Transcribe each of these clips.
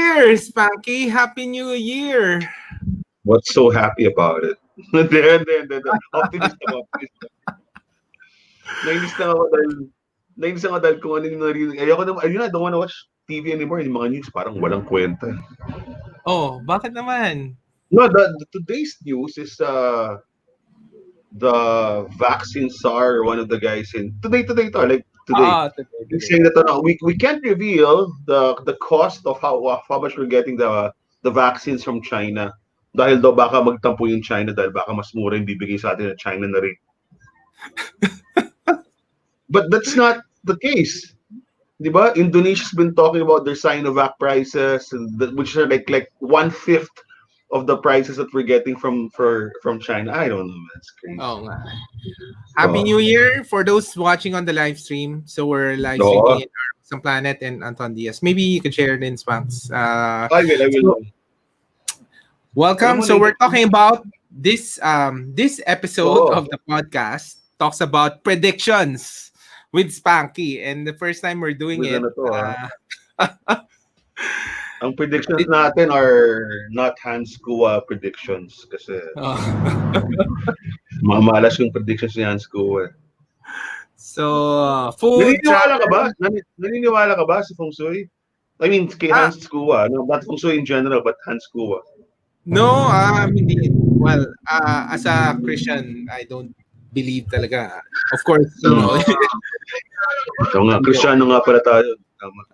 Year, Spanky. Happy New Year. What's so happy about it? Hindi. Optimist ako, optimist ako. Nainis na ako dahil kung ano yung narinig. Ayoko na, ayun na, I don't wanna watch TV anymore. Yung mga news parang walang kwenta. Oh, bakit naman? No, today's news is the vaccine czar, one of the guys in today to like today. He's Today. saying that we can't reveal the cost of how much we're getting the vaccines from China dahil daw baka magtampo yung China dahil baka mas mura yung bibigay sa atin ng China na rin. But that's not the case. Diba? Indonesia's been talking about their Sinovac prices, which are like 1/5 of the prices that we're getting from China. I don't know, man. It's crazy. Oh, nga. Happy New Year for those watching on the live stream. So we're live streaming in Some Planet and Anton Diaz. Maybe you could share it in Spanks. I will. Welcome. So we're talking about this episode of the podcast talks about predictions with Spanky, and the first time we're doing it. Ang predictions natin are not Hans Kua predictions kasi mamalas yung predictions ni Hans Kua. So, food Naniniwala ka ba sa Feng Shui? I mean, kay Hans Kua, no, not Feng Shui in general, but Hans Kua. No, hindi. Well, as a Christian, I don't believe talaga. Of course, you know. So nga, Kristiyano nga pala tayo.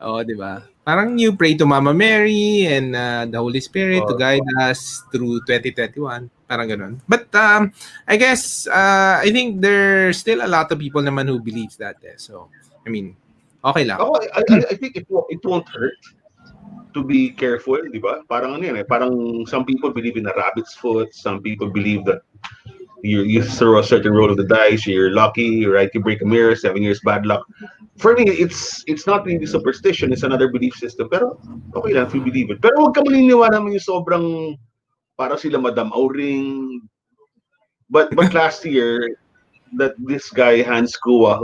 Oo, di ba? Parang you pray to Mama Mary and the Holy Spirit to guide us through 2021. Parang ganun. But I guess, I think there's still a lot of people naman who believes that. So, I mean, okay lang. I think it won't hurt to be careful, di ba? Parang ano yan eh. Parang some people believe in a rabbit's foot. Some people believe that you throw a certain roll of the dice, you're lucky, right? You break a mirror, 7 years bad luck. For me, it's not really superstition, it's another belief system. Pero okay lang if you believe it. Pero huwag ka maniniwala naman yung sobrang para sila Madam Auring. But last year, that this guy, Hans Kua,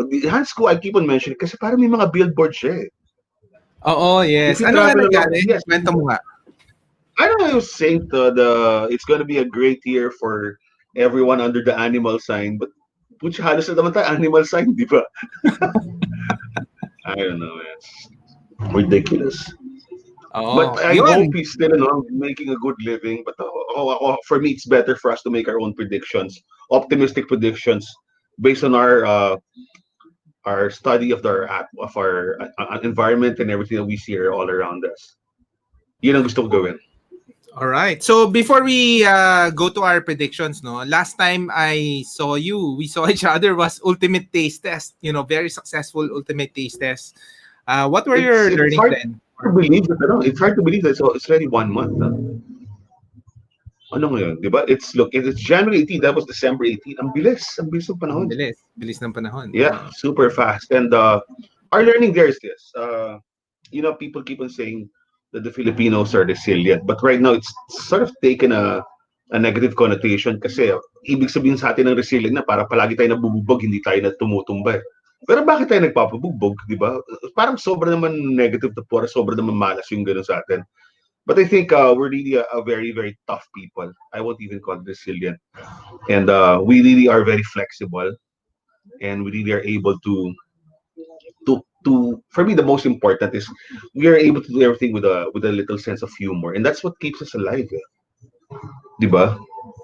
I keep on mentioning kasi parang may mga billboard siya eh. Oo, yes. Ano nangyari? Kwento mo nga. I don't know, he was saying it's gonna be a great year for everyone under the animal sign, but which halos na naman tayo animal sign, di ba? I don't know, it's ridiculous. But I hope he's still making a good living. But for me, it's better for us to make our own predictions, optimistic predictions, based on our study of our environment and everything that we see here all around us. Yun ang gusto ko gawin. All right. So before we go to our predictions, no, last time we saw each other was Ultimate Taste Test. You know, very successful Ultimate Taste Test. What were your learnings then? It's hard to believe that it's already 1 month. Ano ngayon, di ba? It's January 18, that was December 18. Ang bilis ng panahon. Bilis ng panahon. Yeah, super fast. And our learning there is this. People keep on saying that the Filipinos are resilient. But right now, it's sort of taken a negative connotation kasi ibig sabihin sa atin ng resilient na para palagi tayo nabububog, hindi tayo na tumutumba. Pero bakit tayo nagpapabugbog, di ba? Parang sobra naman negative to pura, sobra naman malas yung gano'n sa atin. But I think we're really a very, very tough people. I won't even call it resilient. And we really are very flexible. And we really are able to for me, the most important is we are able to do everything with a little sense of humor, and that's what keeps us alive. Diba?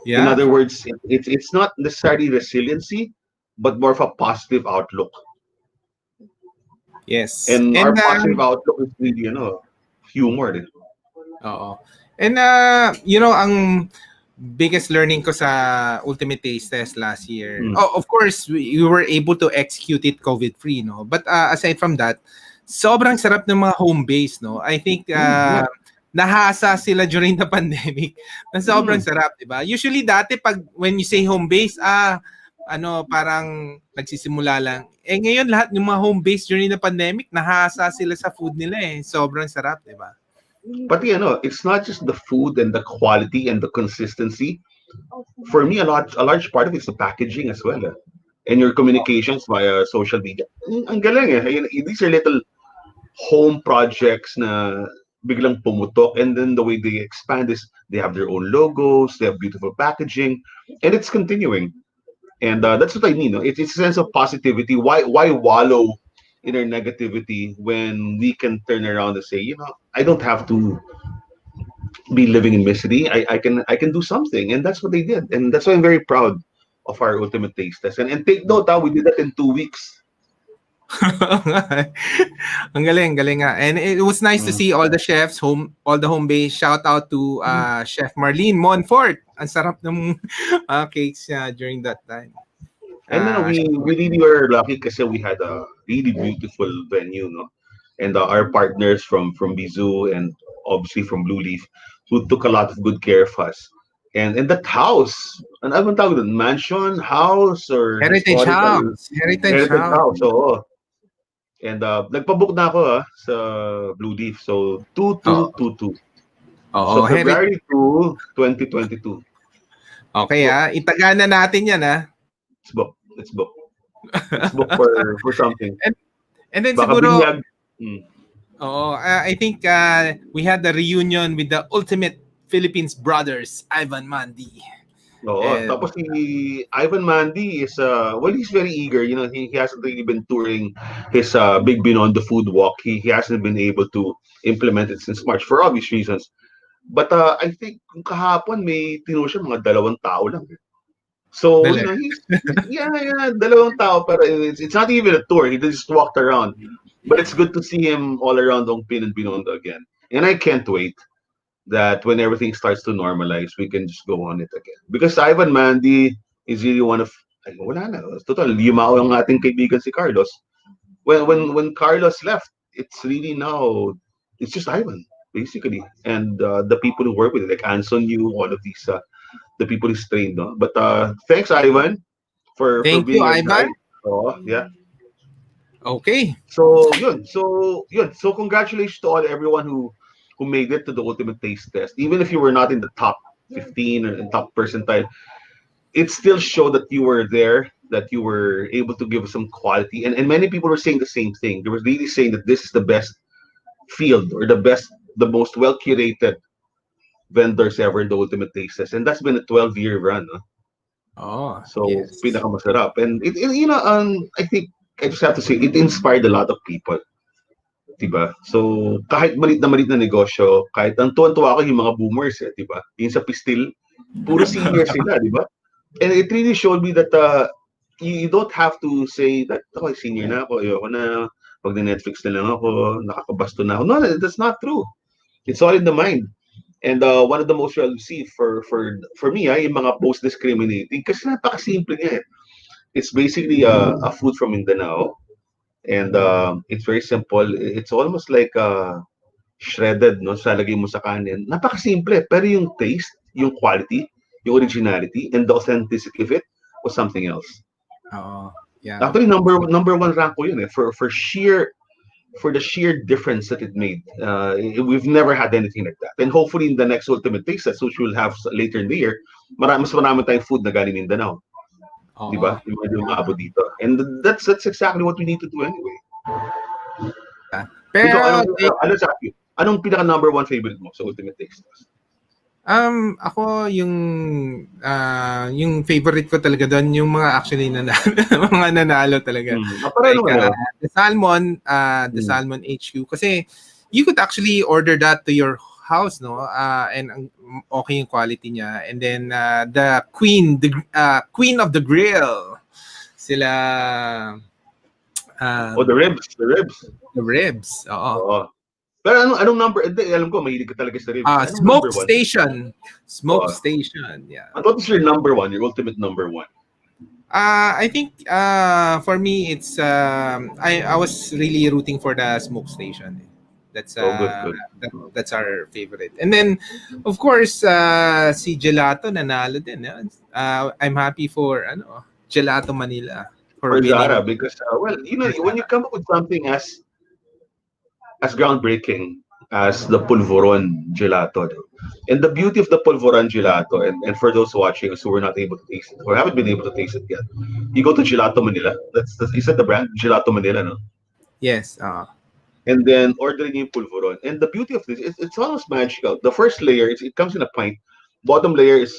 Yeah. In other words, it's not necessarily resiliency, but more of a positive outlook. Yes. And our positive outlook is really, humor. Oo. And ang biggest learning ko sa Ultimate Taste Test last year. Of course, we were able to execute it COVID-free, no? But aside from that, sobrang sarap ng mga home base, no? I think nahasa sila during the pandemic. Na sobrang sarap, 'di ba? Usually dati when you say home base, parang nagsisimula lang. Ngayon lahat ng mga home base during the pandemic, nahasa sila sa food nila eh. Sobrang sarap, 'di ba? But it's not just the food and the quality and the consistency. For me, a large part of it is the packaging as well. And your communications via social media. Ang galing eh. These are little home projects na biglang pumutok, and then the way they expand is they have their own logos, they have beautiful packaging, and it's continuing. And that's what I mean. No? It's a sense of positivity. Why wallow in our negativity when we can turn around and say, I don't have to be living in misery. I can do something, and that's what they did, and that's why I'm very proud of our ultimate taste test. And take note, we did that in 2 weeks. Ang galing nga. And it was nice to see all the chefs, all the home base. Shout out to Chef Marlene Monfort. Ang sarap ng cakes niya during that time. And we really were lucky because we had a really beautiful venue, no? And our partners from Bizu and obviously from Blue Leaf, who took a lot of good care of us. And that house, and I don't know, mansion, house, or Heritage historical House. Heritage heritage House. house. Oo. And nagpabook na ako sa Blue Leaf. So 2222. So February 2, 2022. Okay, itaga na natin yan, It's book. It's book. It's book for something. And then Baka siguro, binyag. I think we had the reunion with the ultimate Philippines brothers, Ivan Mandi. Oo. Tapos si Ivan Mandi is, he's very eager. He hasn't really been touring his Big Binondo food walk. He hasn't been able to implement it since March for obvious reasons. But I think kung kahapon may tinuro siya mga 2 tao lang. So, he's dalawang tao, pero it's not even a tour. He just walked around. But it's good to see him all around Ongpin and Binondo again. And I can't wait that when everything starts to normalize, we can just go on it again. Because Ivan Mandi is really one of, wala na. Total, yumao ang ating kaibigan si Carlos. When Carlos left, it's really now, it's just Ivan, basically. And the people who work with it, like Anson Yu, all of these, the people he's trained. No? But thanks, Ivan, for being a guide. Oh, yeah. Okay. So yun. So congratulations to everyone who made it to the ultimate taste test. Even if you were not in the top 15 or in top percentile, it still showed that you were there, that you were able to give some quality. And many people were saying the same thing. They were really saying that this is the best field or the most well curated vendors ever in the ultimate taste test. And that's been a 12-year run. Huh? Oh, so yes. Pinakamasarap. And I think I just have to say it inspired a lot of people. Diba? So kahit malit na negosyo, kahit ang tuwan-tuwa ako yung mga boomers, diba? Yung sa Pistil, puro senior sila, diba? And it really showed me that you don't have to say that, okay, senior na ako, ayoko na, pag Netflix na lang ako, nakakabasto na ako. No, that's not true. It's all in the mind. And one of the most well received for me, yung mga post discriminating, kasi napakasimple niya. It's basically a food from Mindanao. And it's very simple. It's almost like shredded, no? Salagay mo sa kanin. Napakasimple. Pero yung taste, yung quality, yung originality, and the authenticity of it was something else. Yeah. Actually, number one rank ko yun for the sheer difference that it made. We've never had anything like that. And hopefully in the next Ultimate Taste Test, which we'll have later in the year, mas marami tayong food na galing Mindanao. Diba? Yung mga umabot dito. And that's exactly what we need to do anyway. Pero, anong pinaka number one favorite mo sa Ultimate Taste Test? Ako yung favorite ko talaga doon yung mga actually mga nanalo talaga. The salmon, Salmon HQ kasi you could actually order that to your house, no? And okay yung quality niya. And then the queen of the grill. Sila the ribs. The ribs. Oo. Pero anong number? Alam ko, mahilig ka talaga sa ribs. Smoke Station. Smoke Station, yeah. And what is your number one, your ultimate number one? I think for me, it's I was really rooting for the Smoke Station. That's good. That's our favorite. And then, of course, si Gelato nanalo din. I'm happy for Gelato Manila for Zara because when you come up with something as groundbreaking as the Pulveron Gelato. And the beauty of the Pulveron Gelato, and for those watching us who were not able to taste it, or haven't been able to taste it yet, you go to Gelato Manila. Is that the brand? Gelato Manila, no? Yes. and then ordering yung pulveron. And the beauty of this is it's almost magical. The first layer, it comes in a pint. Bottom layer is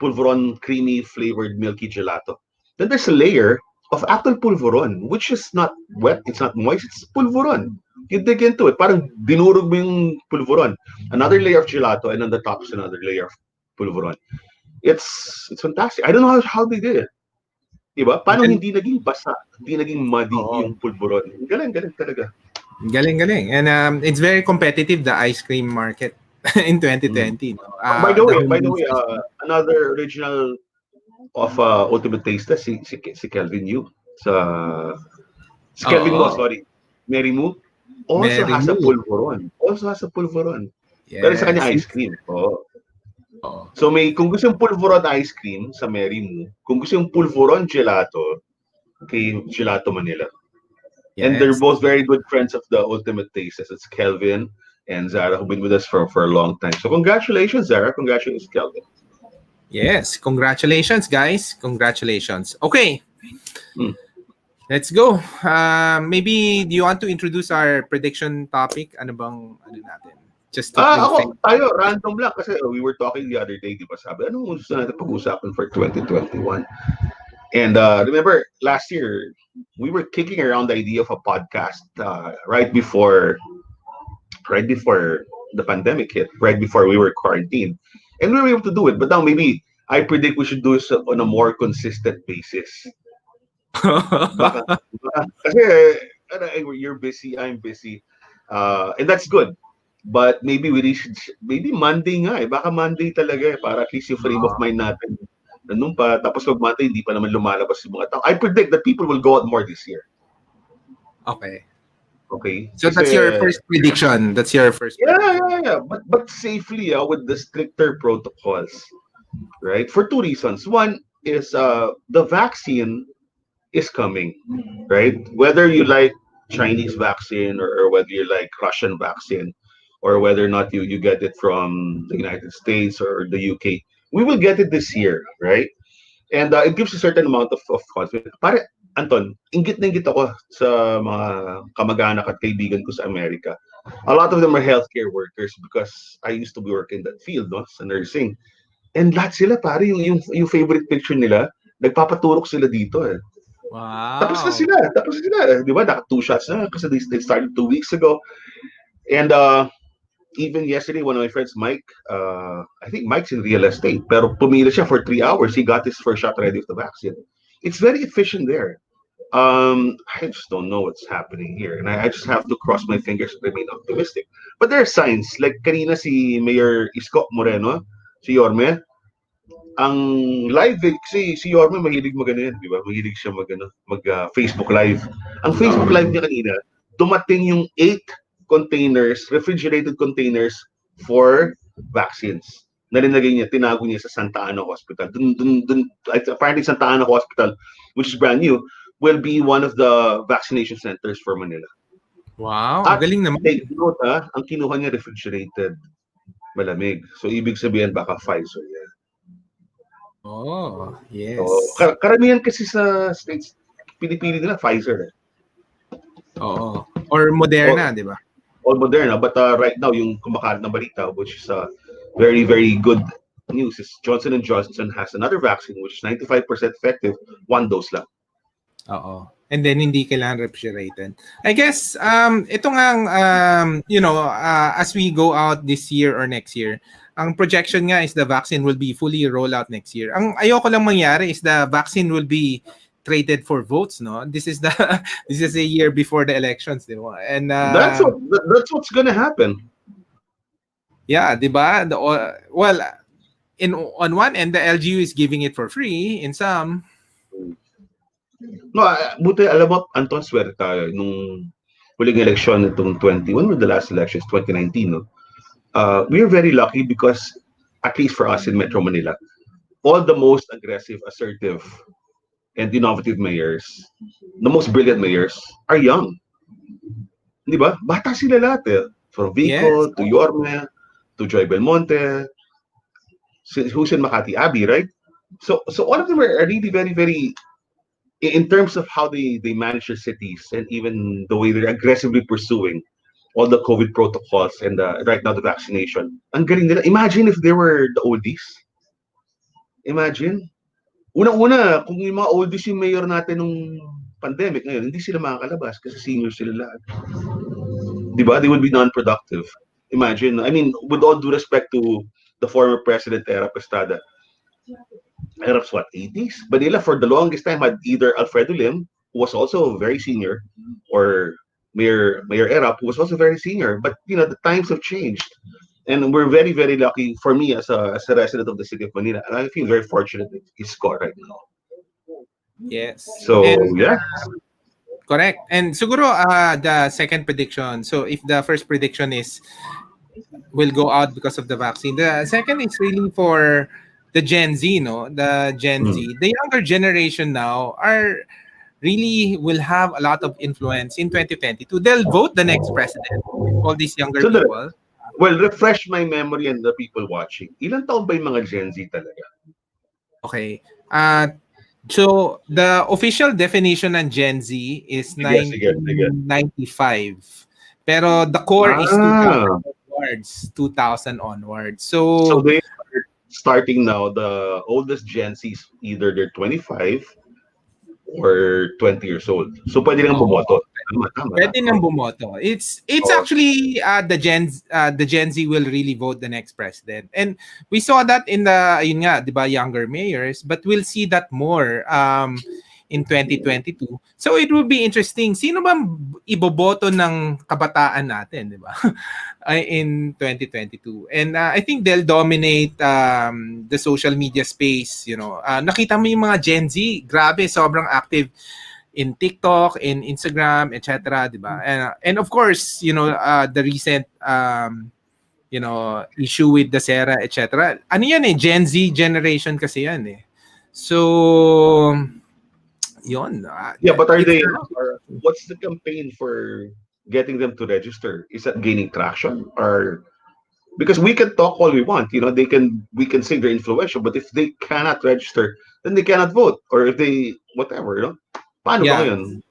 pulveron, creamy, flavored, milky gelato. Then there's a layer of apple pulveron, which is not wet, it's not moist, it's pulveron. You dig into it, parang dinurog mo yung pulveron. Another layer of gelato, and on the top is another layer of pulveron. It's fantastic. I don't know how they did it. Diba? Paano Gan- hindi naging basa, hindi naging muddy Oo. yung pulveron? Galing talaga. Galing. And it's very competitive, the ice cream market in 2020. No? By the The way, home brews ice cream. another original of Ultimate Taste Test, si Kelvin Yu. Si Kelvin Mo, Oo. sorry. Mary Moo also Mary has a Lou. pulveron. Also has a pulveron. Pero sa kanya Yes. ice cream. Oh. Oo. So kung gusto yung pulveron ice cream sa Mary Moo, kung gusto yung pulveron gelato, kay Gelato Manila. And they're Yes. both very good friends of the Ultimate Tastes. It's Kelvin and Zara who've been with us for a long time. So congratulations, Zara. Congratulations, Kelvin. Yes. Congratulations, guys. Congratulations. Okay. Mm. Let's go. Maybe do you want to introduce our prediction topic? Ano natin? Just to Ako, tayo, random lang kasi we were talking the other day, di ba? Sabi, anong gusto natin pag-usapan for 2021? And remember, last year, we were kicking around the idea of a podcast right before the pandemic hit, right before we were quarantined. And we were able to do it. But now maybe I predict we should do it on a more consistent basis. Baka kasi you're busy, I'm busy. And that's good. But maybe maybe Monday nga eh. Baka Monday talaga eh. Para at least yung frame of mind natin. Nandun pa. Tapos pag Monday, hindi pa naman lumalabas yung mga tao. I predict that people will go out more this year. Okay. Okay? So Kasi, that's your first prediction. That's your first prediction. yeah. But safely with the stricter protocols. Right? For two reasons. One is the vaccine is coming. Right? Whether you like Chinese vaccine or whether you like Russian vaccine or whether or not you get it from the United States or the UK, we will get it this year, right? And it gives a certain amount of confidence. Pare, Anton, inggit ako sa mga kamag-anak at kaibigan ko sa Amerika. A lot of them are healthcare workers because I used to work in that field, no, sa nursing. And lahat sila, pare, yung favorite picture nila, nagpapaturok sila dito eh. Wow. Tapos na sila. Di ba? Naka 2 shots na kasi they started 2 weeks ago. And even yesterday, one of my friends, Mike, I think Mike's in real estate, pero pumila siya for 3 hours. He got his first shot already of the vaccine. It's very efficient there. I just don't know what's happening here. And I just have to cross my fingers and remain optimistic. But there are signs. Like kanina si Mayor Isko Moreno, si Yorme, ang live si Yorme mahilig magano yan, di ba? Mahilig siya Facebook live. Ang Facebook live niya kanina, dumating yung 8 containers, refrigerated containers for vaccines. Nalinagay niya, tinago niya sa Santa Ana Hospital. Apparently Santa Ana Hospital, which is brand new, will be one of the vaccination centers for Manila. Wow, At galing naman. take note ang kinuha niya refrigerated, malamig. So ibig sabihin baka Pfizer yan. Oh, yes. So, karamihan kasi sa states, pinipili nila Pfizer. Oo. Or Moderna, di ba? Or Moderna. But right now, yung kumakalat na balita, which is very, very good news, is Johnson & Johnson has another vaccine which is 95% effective, 1 dose lang. Oo. And then hindi kailangan refrigerated. I guess ito nga as we go out this year or next year, ang projection nga is the vaccine will be fully rolled out next year. Ang ayoko lang mangyari is the vaccine will be traded for votes, no? This is a year before the elections, di ba? And that's what's gonna happen. Yeah, di ba? Well, on one end, the LGU is giving it for free. In some, No, buti alam mo, Anton, swerte tayo nung huling election itong when were the last elections? 2019, no? We are very lucky because, at least for us in Metro Manila, all the most aggressive, assertive, and innovative mayors, the most brilliant mayors, are young. Di ba? Bata sila lahat eh. From Vico to Yorme to Joy Belmonte, who's in Makati, Abby, right? So all of them are really very, very in terms of how they manage their cities and even the way they're aggressively pursuing all the COVID protocols and right now the vaccination. Ang galing nila. Imagine if they were the oldies. Imagine. Unang-una, kung yung mga oldies yung mayor natin nung pandemic ngayon, hindi sila makakalabas kasi senior sila lahat. Di ba? They would be non-productive. Imagine. I mean, with all due respect to the former president, Era Estrada, Erap's what, 80s? Manila for the longest time had either Alfredo Lim, who was also very senior, or Mayor Erap, who was also very senior. But the times have changed. And we're very, very lucky for me as a resident of the city of Manila. And I feel very fortunate that he's got right now. Yes. So And yeah. correct. And siguro the second prediction. So if the first prediction is will go out because of the vaccine, the second is really for the Gen Z, no? The Gen Mm. Z. The younger generation now are really will have a lot of influence in 2022. They'll vote the next president. All these younger So people. well, refresh my memory and the people watching. Ilan taon ba yung mga Gen Z talaga? Okay. So the official definition ng Gen Z is Sige. 1995. Pero the core is Ah. 2000 onwards. So So they are starting now, the oldest Gen Z is either they're 25 or 20 years old. So pwede lang oo, bumoto. Tama. pwede nang bumoto. It's Oh. actually the Gen Z will really vote the next president. And we saw that in the yun nga, 'di ba, younger mayors, but we'll see that more in 2022. So it will be interesting. Sino ba iboboto ng kabataan natin, 'di ba? In 2022. And I think they'll dominate the social media space, nakita mo yung mga Gen Z, grabe, sobrang active in TikTok, in Instagram, etc., 'di ba? And of course, the recent issue with the Sera, etc. Ano yan Gen Z generation kasi yan eh. So yun. Yeah, but what's the campaign for getting them to register? Is that gaining traction? Or because we can talk all we want, we can say they're influential, but if they cannot register, then they cannot vote. Or if they whatever, paano ba yun?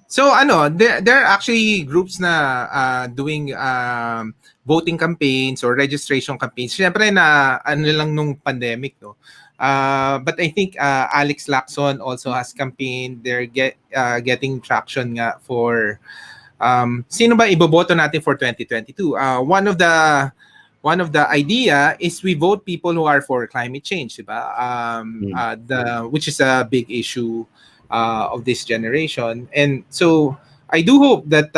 So there are actually groups na doing voting campaigns or registration campaigns. Siyempre na lang nung pandemic, no. But I think Alex Lacson also has campaign. They're getting traction nga for sino ba iboboto natin for 2022. One of the idea is we vote people who are for climate change, diba? Which is a big issue of this generation. And so I do hope that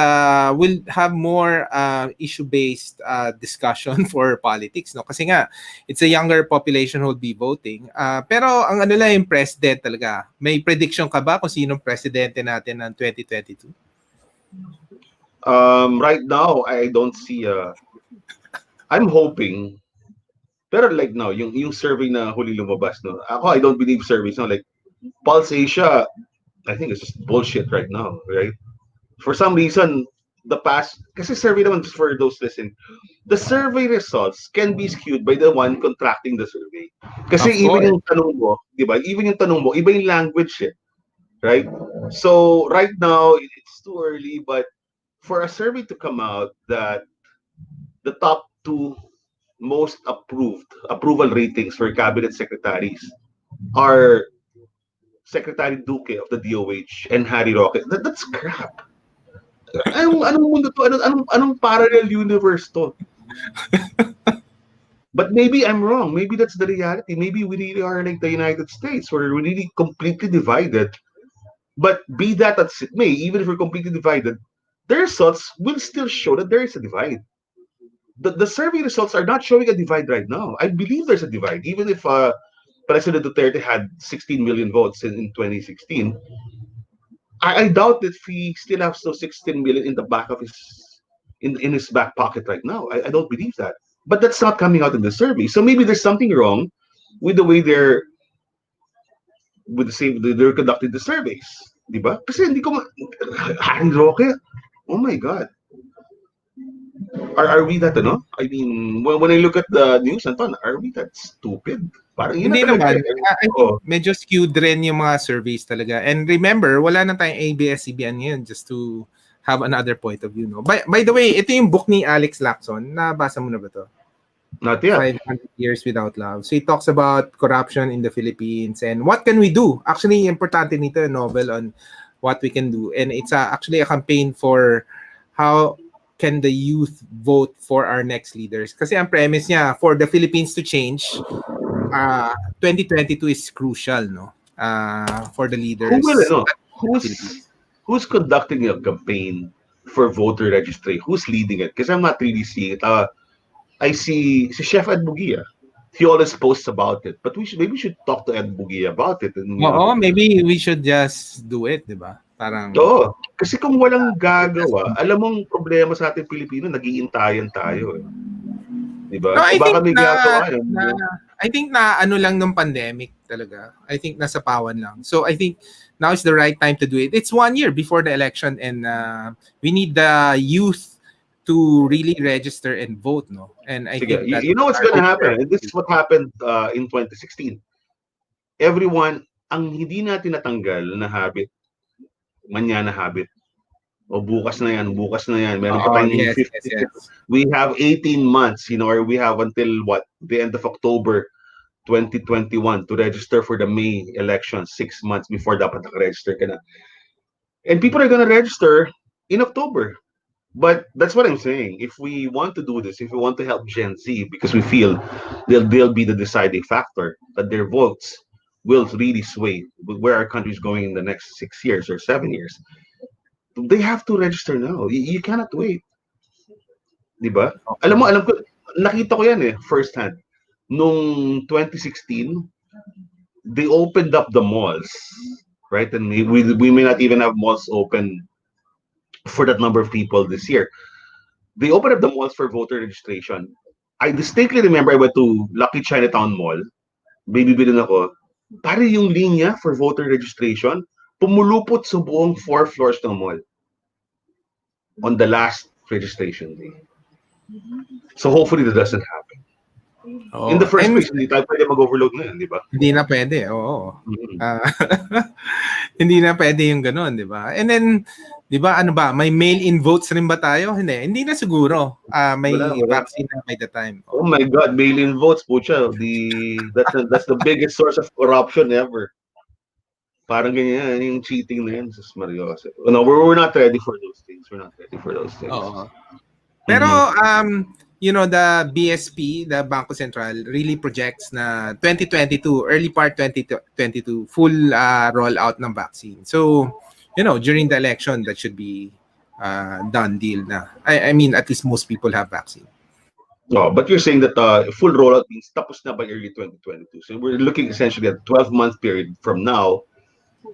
we'll have more issue-based discussion for politics, no? Kasi nga, it's a younger population who will be voting. Pero ang lang yung president talaga. May prediction ka ba kung sinong presidente natin ng 2022? Right now, I don't see I'm hoping, pero like now, yung survey na huli lumabas, no? Ako, I don't believe surveys, no? Like, Pulse Asia, I think it's just bullshit right now, right? For some reason, the past, kasi survey naman for those listening, the survey results can be skewed by the one contracting the survey. Kasi even yung tanong mo, di ba? Even yung tanong mo, iba yung language eh. Right? So, right now, it's too early, but for a survey to come out that the top two most approval ratings for cabinet secretaries are Secretary Duque of the DOH and Harry Roque. That's crap. Anong mundo to? Anong parallel universe to? But maybe I'm wrong. Maybe that's the reality. Maybe we really are like the United States, where we're really completely divided. But be that as it may, even if we're completely divided, the results will still show that there is a divide. The survey results are not showing a divide right now. I believe there's a divide. Even if President Duterte had 16 million votes in 2016, I doubt if he still has those 16 million in the back of in his back pocket right now. I don't believe that. But that's not coming out in the survey. So maybe there's something wrong with the way they're conducting the surveys. Diba? Kasi hindi ko Harry Roque, oh my God. Are we that, ano? I mean, when I look at the news, Anton, are we that stupid? Parang yun na Hindi talaga naman. eh. I think Oh, medyo skewed rin yung mga surveys talaga. And remember, wala na tayong ABS-CBN ngayon just to have another point of view. No? By the way, ito yung book ni Alex Lacson. Nabasa mo na ba to? not yet. 500 Years Without Love. So he talks about corruption in the Philippines and what can we do. Actually, importante nito yung novel on what we can do. And it's actually a campaign for how can the youth vote for our next leaders. Kasi ang premise niya, for the Philippines to change, 2022 is crucial, no? For the Who will, leaders ano? in the Philippines. Who's conducting a campaign for voter registry? Who's leading it? Because I'm not really seeing it. I see si Chef Ed Bugia. He always posts about it. But we should talk to Ed Bugia about it. And, Oo, maybe we should just do it, di ba? Parang, oo. Kasi kung walang gagawa, alam mong problema sa ating Pilipino, nag-iintayan tayo. Eh. Di ba? no, Eh I baka think may ginagawa yan. na I think na ano lang nung pandemic talaga. I think nasa pawan lang. So I think now is the right time to do it. It's 1 year before the election and we need the youth to really register and vote, no? And I Sige, think that you know what's our gonna future. happen? And this is what happened in 2016. Everyone, ang hindi natin natanggal na habit, manyana habit, o bukas na yan, meron pa Oh, tayong yes, yes, 50, yes. we have 18 months, or we have until what, the end of October 2021 to register for the May election, 6 months before dapat naka-register ka na. And people are gonna register in October. But that's what I'm saying. If we want to do this, if we want to help Gen Z, because we feel they'll be the deciding factor, that their votes will really sway where our country is going in the next 6 years or 7 years, they have to register now. You cannot wait. Di ba? Oo. Alam ko, nakita ko yan first hand. Nung 2016, they opened up the malls, right? And we may not even have malls open for that number of people this year. They opened up the malls for voter registration. I distinctly remember I went to Lucky Chinatown Mall. Baby bilin ako. Pare yung linya for voter registration, pumulupot sa buong 4 floors ng mall on the last registration day. So hopefully that doesn't happen. In the Oh, first and place, hindi tayo pwede mag-overload na yan, di ba? hindi na pwede. Oo. Mm-hmm. Hindi na pwede yung gano'n, di ba? And then, di ba, ano ba, may mail-in votes rin ba tayo? Hindi na siguro. May Wala. vaccine na by the time. Oh my God, mail-in votes, pucha. That's the biggest source of corruption ever. Parang ganyan, yung cheating na yan. Sus Mario. No, we're not ready for those things. We're not ready for those things. Oo. Pero, the BSP, the Bangko Sentral, really projects na 2022, early part 2022, full rollout ng vaccine. So, during the election, that should be done deal na. I mean, at least most people have vaccine. Oh, but you're saying that full rollout means tapos na by early 2022. So we're looking essentially at a 12-month period from now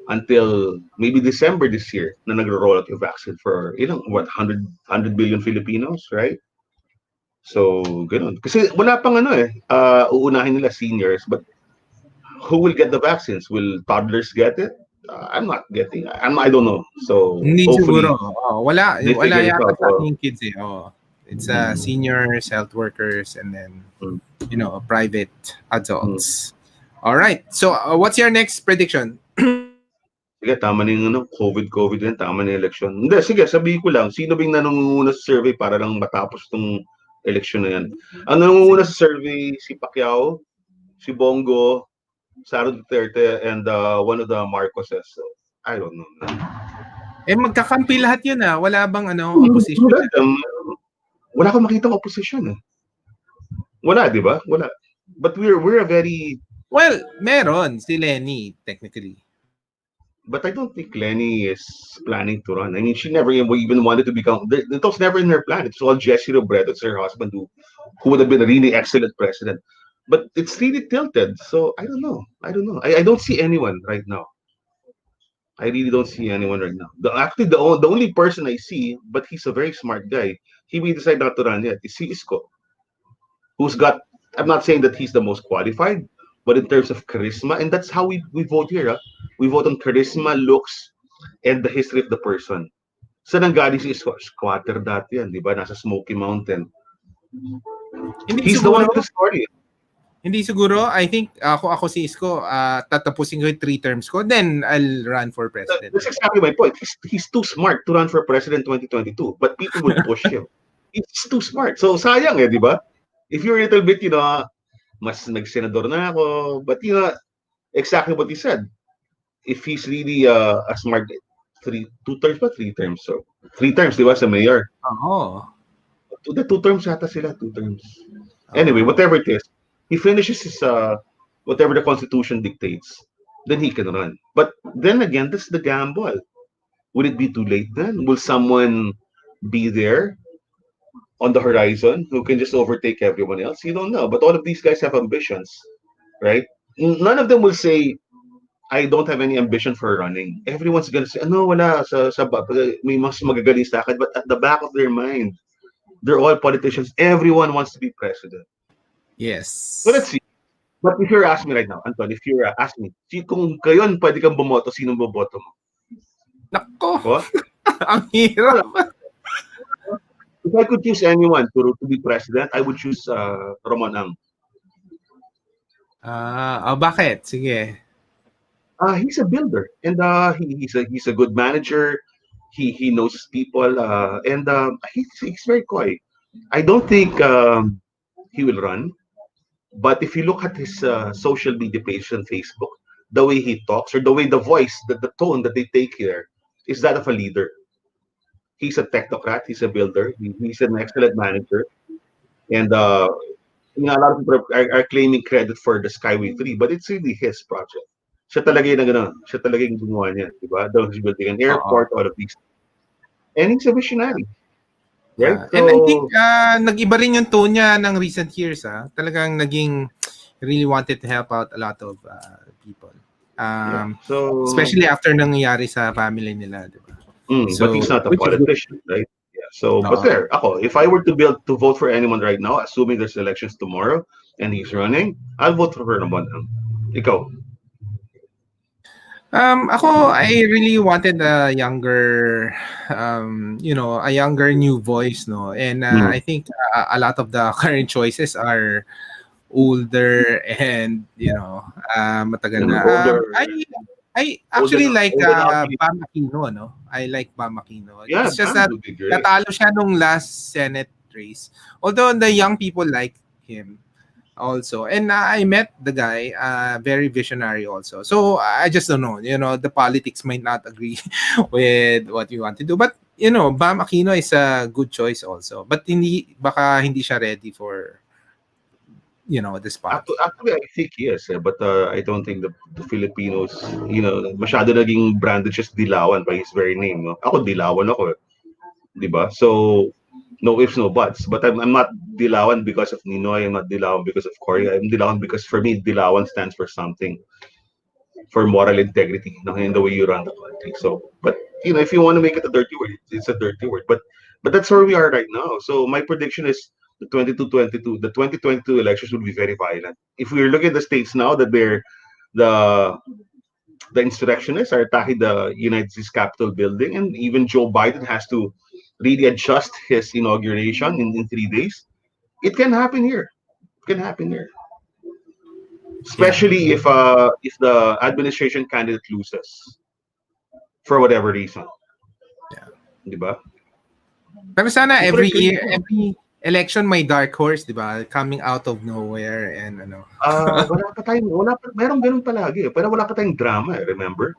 until maybe December this year na nagro-roll out yung vaccine for 100 billion Filipinos, right? So, ganun. Kasi wala pang uunahin nila seniors, but who will get the vaccines? Will toddlers get it? I'm not getting. I don't know. So, Hindi hopefully, siguro. Wala they figure it yata out. sa ating kids eh. It's seniors, health workers, and then, private adults. All right. So, what's your next prediction? Sige, tama na yung COVID yan, tama na yung election. Hindi, sige, sabihin ko lang, sino ba yung nanunguna sa survey para lang matapos tong election na yan? Ang nanunguna sa survey, si Pacquiao, si Bongo, Sara Duterte, and one of the Marcoses. So, I don't know. Magkakampi lahat yun ah. Wala bang opposition? Wala akong makitang opposition eh. Wala, di ba? Wala. But we're a very... Well, meron si Lenny, technically. But I don't think Lenny is planning to run. I mean, she never even wanted to become... It was never in her plan. It's all Jessie Robredo. It's her husband who would have been a really excellent president. But it's really tilted. So, I don't know. I don't see anyone right now. I really don't see anyone right now. The only person I see, but he's a very smart guy, he may decide not to run yet, is si Isko, who's got, I'm not saying that he's the most qualified, but in terms of charisma, and that's how we vote here. We vote on charisma, looks, and the history of the person. Saan ang galing si Isko? Squatter dati yan, di ba? Nasa Smoky Mountain. Hindi He's the one siguro, with the story. hindi siguro. I think ako si Isko, tatapusin ko yung 3 terms ko, then I'll run for president. That's exactly my point. He's too smart to run for president 2022, but people would push him. He's too smart. So sayang di ba? If you're a little bit, mas nag-senador na ako, but exactly what he said. If he's really a smart 2 terms pa 3 terms. So 3 terms, di ba, sa mayor? Oo. The 2 terms yata sila, 2 terms. Oo. Anyway, whatever it is, he finishes his whatever the constitution dictates, then he can run. But then again, that's the gamble. Would it be too late then? Will someone be there on the horizon who can just overtake everyone else? You don't know. But all of these guys have ambitions, right? None of them will say, I don't have any ambition for running. Everyone's gonna say, ano, wala, may mas magagaling sa akin. But at the back of their mind, they're all politicians. Everyone wants to be president. Yes. So let's see. But if you're asking me right now, Anton, if you're asking me, kung kayon pwede kang bumoto, sinong boboto mo? Nako! What? Ang hirap. If I could choose anyone to be president, I would choose Roman Ang. Bakit? Sige. He's a builder, and he's a good manager. He knows his people, and he's very coy. I don't think he will run, but if you look at his social media page on Facebook, the way he talks or the way the voice, the tone that they take here is that of a leader. He's a technocrat. He's a builder. He's an excellent manager, and a lot of people are claiming credit for the Skyway 3, but it's really his project. Siya talaga siya talaga yung gumawa niya, di ba? He's building an airport, all of these. And he's a visionary. Right? And I think nag-iba rin yung tone niya ng recent years. Talagang really wanted to help out a lot of people. So, especially after nangyari sa family nila, di ba? But he's not a politician, right? Yeah. So, but there, if I were to vote for anyone right now, assuming there's elections tomorrow and he's running, I'll vote for Herman. Ikaw? Ako, I really wanted a younger, a younger new voice, no? And I think a lot of the current choices are older and, matagal na. I actually like Bam Aquino, no? I like Bam Aquino. Yeah, it's just that natalo siya nung last Senate race. Although the young people like him also. And I met the guy, very visionary also. So I just don't know, the politics might not agree with what you want to do. But, Bam Aquino is a good choice also. But baka hindi siya ready for, the spot. Actually, I think yes, but I don't think the Filipinos, masyado naging branded just Dilawan by his very name. No? Ako Dilawan ako, di ba? So no ifs, no buts. But I'm not Dilawan because of Ninoy. I'm not Dilawan because of Cory. I'm Dilawan because for me, Dilawan stands for something, for moral integrity, in the way you run the country. So, but if you want to make it a dirty word, it's a dirty word. But that's where we are right now. So my prediction is the 2022 elections will be very violent. If we're looking at the states now that the insurrectionists are attacking the United States Capitol building, and even Joe Biden has to really adjust his inauguration in 3 days. It can happen here. It can happen here. Especially if the administration candidate loses for whatever reason. Yeah. Diba? Pero sana every year, every election may dark horse, diba? Coming out of nowhere and meron ganun palagi. Pero wala pa tayong drama, remember?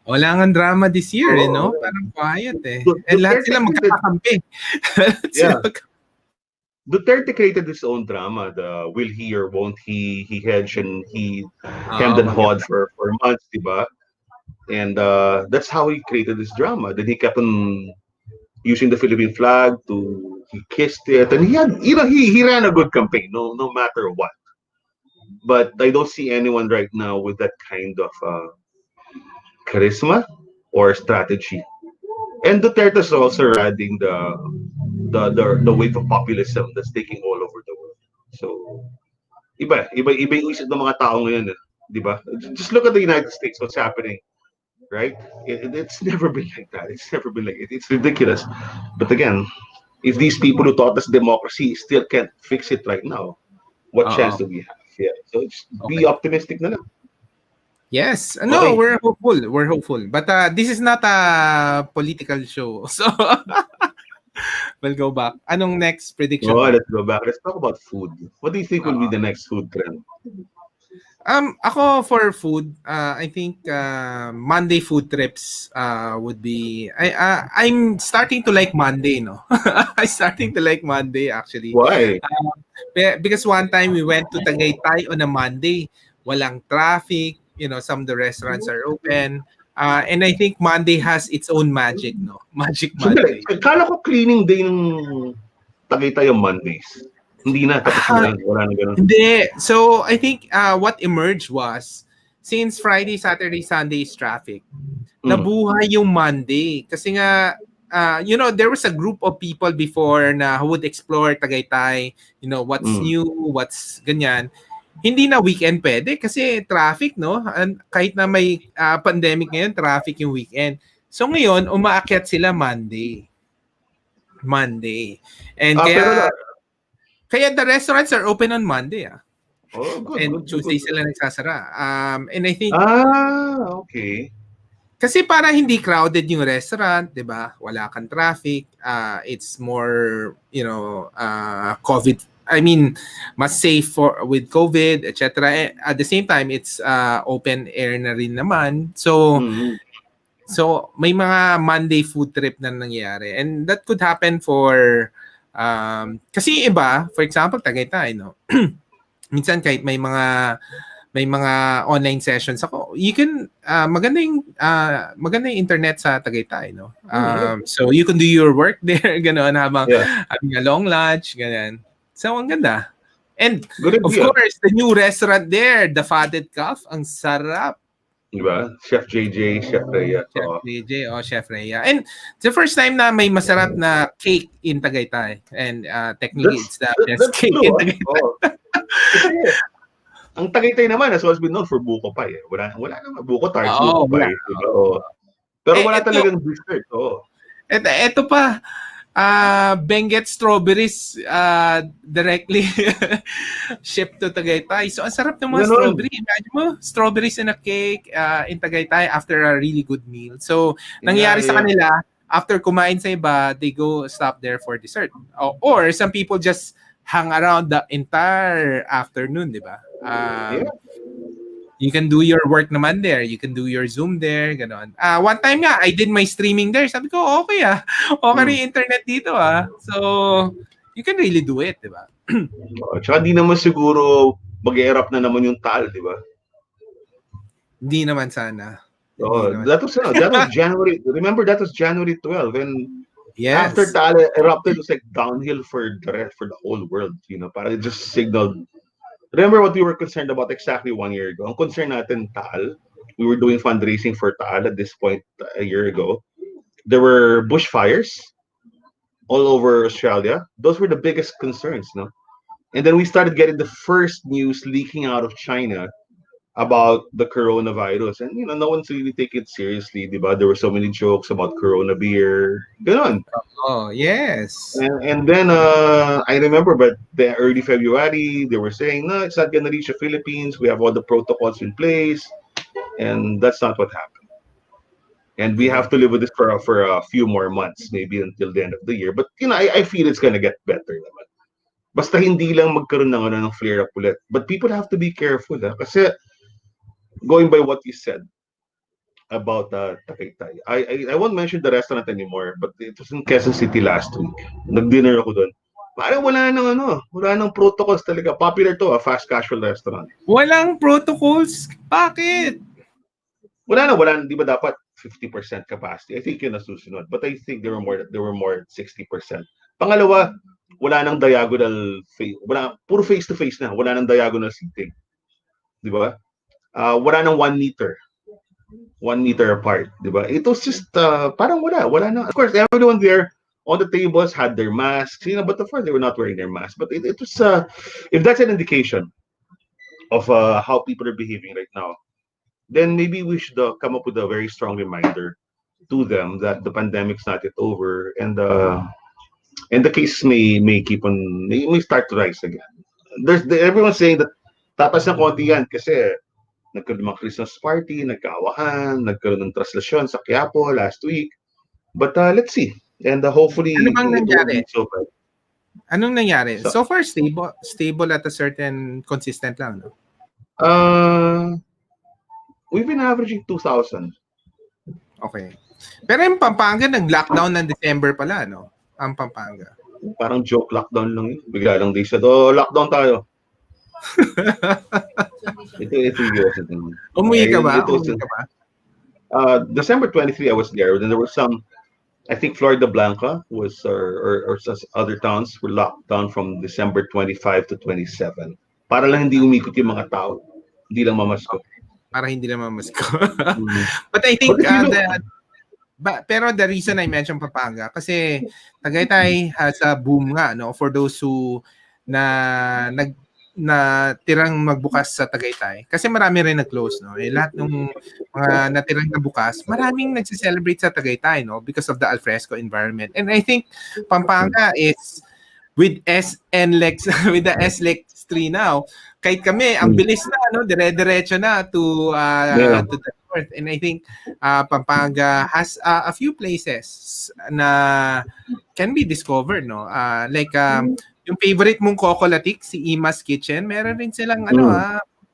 Wala nga drama this year, no? Parang quiet And lahat sila magkakampi. Yeah. Duterte created his own drama. The will he or won't he hedge and he hemmed and hawed for months, diba? And that's how he created this drama. Then he kept on using the Philippine flag he kissed it, and he had, he ran a good campaign, no matter what. But I don't see anyone right now with that kind of charisma or strategy. And Duterte is also riding the wave of populism that's taking all over the world. So, iba yung isip ng mga tao ngayon, di ba? Just look at the United States, what's happening, right? It's never been like that. It's never been like it. It's ridiculous. But again, if these people who taught us democracy still can't fix it right now, what chance Oo. do we have? Yeah. So just be Okay. optimistic na lang. Yes. No, Okay. we're hopeful. We're hopeful. But this is not a political show. So we'll go back. Anong next prediction Oh, mo? let's go back. Let's talk about food. What do you think will be Oo. the next food trend? Ako for food, I think Monday food trips would be. I'm starting to like Monday, no. I'm starting to like Monday actually. Why? Because one time we went to Tagaytay on a Monday, walang traffic. Some of the restaurants are open. And I think Monday has its own magic, no. Magic Sandali. Monday. Kala ko cleaning day ng Tagaytay yung Mondays. Hindi na. Tapos na yun. Wala na ganun. Hindi. So, I think what emerged was, since Friday, Saturday, Sunday is traffic, Mm. nabuhay yung Monday. Kasi nga, there was a group of people before na who would explore Tagaytay, what's Mm. new, what's ganyan. Hindi na weekend pwede kasi traffic, no? And kahit na may pandemic ngayon, traffic yung weekend. So ngayon, umaakyat sila Monday. Monday. And Pero kaya the restaurants are open on Monday, oh, good, and good, Tuesday good. sila nagsasara. And I think Okay. kasi para hindi crowded yung restaurant, 'di ba? Wala kang traffic. It's more, COVID. I mean, mas safe for with COVID, etc. At the same time, it's open air na rin naman. So, Mm-hmm. may mga Monday food trip na nangyayari. And that could happen for kasi iba, for example, Tagaytay, no. Minsan kahit may mga online sessions ako, you can maganda yung internet sa Tagaytay, no. So you can do your work there ganoon habang Yeah. having a long lunch ganyan. So ang ganda. And Good of idea. course, the new restaurant there, the Fatted Calf, ang sarap. Diba? Chef JJ, Chef Rhea. Chef DJ o Chef Rhea. And it's the first time na may masarap na cake in Tagaytay. And technically, it's the best That's cake true. in Tagaytay. Oh. Kasi ang Tagaytay naman has always been known for buko pie. Wala naman buko tarts, buko Wala. pie. Diba? Oh. Pero wala Ito, talagang dessert. Oh. ito pa, Benguet strawberries directly shipped to Tagaytay. So, ang sarap ng mga Ganon. strawberry. Imagine mo, strawberries in a cake in Tagaytay after a really good meal. So, nangyayari sa kanila, after kumain sa iba, they go stop there for dessert. Or some people just hang around the entire afternoon, di ba? You can do your work naman there. You can do your Zoom there. Ganon. One time nga, I did my streaming there. Sabi ko, okay Okay rin internet dito So, you can really do it, di ba? Tsaka di naman siguro mag-erupt na naman yung Taal, di ba? Hindi naman sana. That was January. Remember, that was January 12. And yes. after Taal erupted, it was like downhill for the whole world. Parang it just signaled. Remember what we were concerned about exactly 1 year ago? Ang concern natin, Taal, we were doing fundraising for Taal at this point a year ago. There were bushfires all over Australia. Those were the biggest concerns, no? And then we started getting the first news leaking out of China about the coronavirus. And, no one's really taking it seriously, diba? There were so many jokes about corona beer. Ganon. Oh, yes. And then I remember, but the early February, they were saying, no, it's not going to reach the Philippines. We have all the protocols in place. And that's not what happened. And we have to live with this for a few more months, maybe until the end of the year. But, I feel it's going to get better naman. Basta hindi lang magkaroon ng flare-up ulit. But people have to be careful. Kasi, going by what you said about Tagaytay, I won't mention the restaurant anymore, but it was in Quezon City last week. Nag-dinner ako doon. Parang wala nang protocols talaga. Popular to, a fast casual restaurant. Walang protocols? Bakit? Wala, di ba dapat 50% capacity? I think yun nasusunod. But I think there were more at 60%. Pangalawa, wala nang diagonal puro face to face na. Wala nang diagonal seating. Di ba? Wala nang 1 meter. 1 meter apart, di ba? It was just parang wala na. Of course, everyone there on the tables had their masks, but of course they were not wearing their masks. But it was if that's an indication of how people are behaving right now, then maybe we should come up with a very strong reminder to them that the pandemic's not yet over, and the cases may keep on may start to rise again. Everyone's saying that tatas ng konti yan kasi nagkaroon ng mga Christmas party, nagkaawahan, nagkaroon ng traslasyon sa Quiapo last week. But let's see. And Ano hopefully bang it won't nangyari? be so bad. Anong nangyari? So, So far, stable at a certain consistent lang, no? uh, we've been averaging 2,000. Okay. Pero yung Pampanga, nag-lockdown ng December pala, no? Ang Pampanga. Parang joke lockdown lang yun. Bigla lang they said, oh, lockdown tayo. Ito yung Umuwi ka ba? It was, Umuwi ka ba? December 23, I was there. Then there were some, I think Florida Blanca was, or other towns were locked down from December 25 to 27. Para lang hindi umikot yung mga tao. Hindi lang mamasko. Para hindi naman masko. Mm. But I think But if you look, pero the reason I mentioned Pampanga kasi Tagaytay has a boom nga, no, for those who na tirang magbukas sa Tagaytay kasi marami rin nag-close, no. Lahat ng mga natirang nabukas, maraming nagse-celebrate sa Tagaytay, no, because of the alfresco environment. And I think Pampanga is with SNLEX with the SLEX 3 now, kahit kami ang bilis na, no, dire-diretso na to the north. And I think Pampanga has a few places na can be discovered, no, like yung favorite mong Cocolatic, si Ima's Kitchen, meron rin silang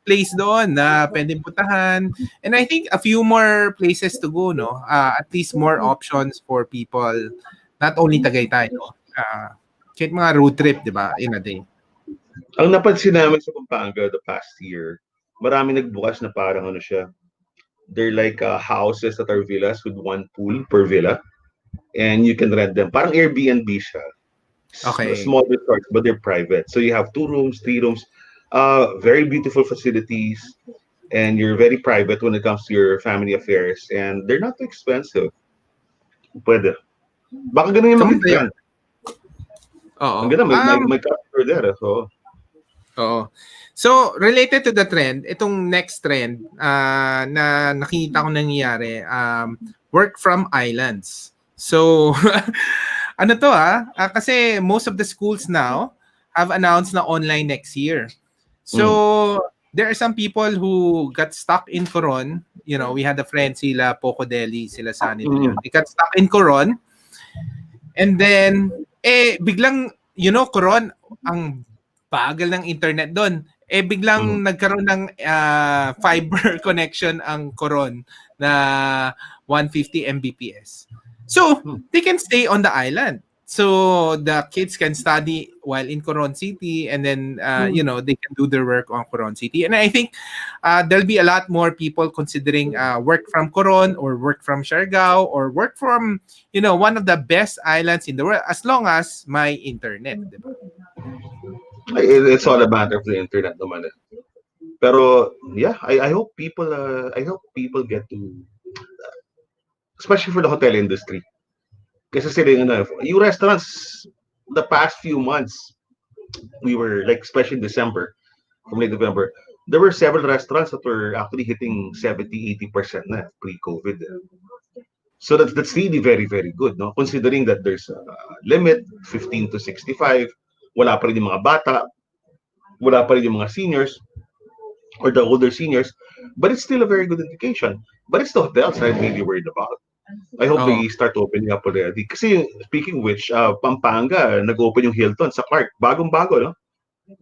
place doon na pwedeng puntahan. And I think a few more places to go, no, at least more options for people, not only Tagaytay, no, kahit mga road trip, di ba, in a day. ang napansin namin sa Pampanga the past year, marami nagbukas na parang ano siya, they're like houses that are villas with one pool per villa, and you can rent them. Parang Airbnb siya. Okay. Small resorts, but they're private. So you have 2 rooms, 3 rooms, very beautiful facilities, and you're very private when it comes to your family affairs, and they're not too expensive. Pwede. Baka ganun yung Kamusta mag-trend. Oo. Ang ganda, may customer there. So, oo. So, related to the trend, itong next trend na nakita ko nangyayari, work from islands. So, ano to kasi most of the schools now have announced na online next year. So, there are some people who got stuck in Coron. You know, we had a friend, sila Poco Deli, sila Sunny De Leon. They got stuck in Coron. And then, biglang, you know, Coron, ang bagal ng internet doon. Biglang nagkaroon ng fiber connection ang Coron na 150 Mbps. So, they can stay on the island. So, the kids can study while in Coron City, and then, you know, they can do their work on Coron City. And I think there'll be a lot more people considering work from Coron or work from Siargao or work from, you know, one of the best islands in the world, as long as my internet. Diba? it's all a matter of the internet naman. Pero yeah, I hope people get to, especially for the hotel industry. Kasi sila yung restaurants, the past few months, we were like, especially in December, from late November, there were several restaurants that were actually hitting 70-80% na pre-COVID. So that's really very, very good, no? Considering that there's a limit, 15 to 65, wala pa rin yung mga bata, wala pa rin yung mga seniors, or the older seniors, but it's still a very good indication. But it's the hotels I'm really worried about. I hope they start opening up already. Kasi speaking of which, Pampanga, nag-open yung Hilton sa Clark. Bagong-bago, no?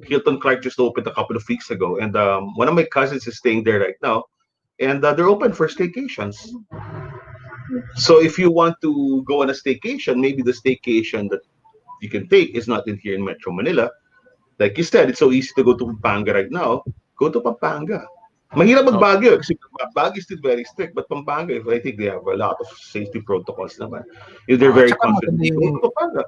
Hilton Clark just opened a couple of weeks ago. And one of my cousins is staying there right now. And they're open for staycations. So if you want to go on a staycation, maybe the staycation that you can take is not in here in Metro Manila. Like you said, it's so easy to go to Pampanga right now. Go to Pampanga. Mahirap mag-Baguio kasi Baguio is still very strict, but Pampanga, I think they have a lot of safety protocols naman. If they're very confident, go to Pampanga.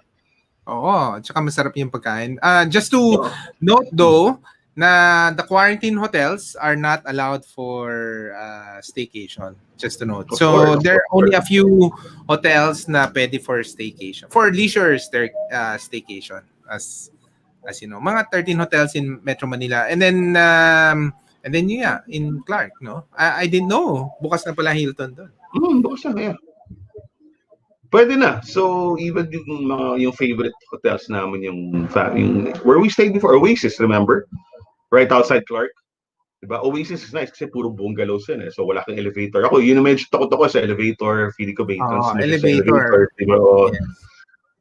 Oo, tsaka masarap yung pagkain. Just to note though, na the quarantine hotels are not allowed for staycation. Just to note. So there are only a few hotels na pwede for staycation. For leisure staycation, as you know, mga 13 hotels in Metro Manila. And then And then yeah, in Clark, no? I didn't know. Bukas na pala Hilton doon. Bukas na, yeah. Pwede na. So, even yung favorite hotels namin, yung where we stayed before, Oasis, remember? Right outside Clark. Diba? Oasis is nice kasi puro bungalows yun eh. So, wala kang elevator. Ako, yun na medyo takot ako sa elevator. Feeling ko maintenance measures sa elevator. Elevator. Diba? Yes.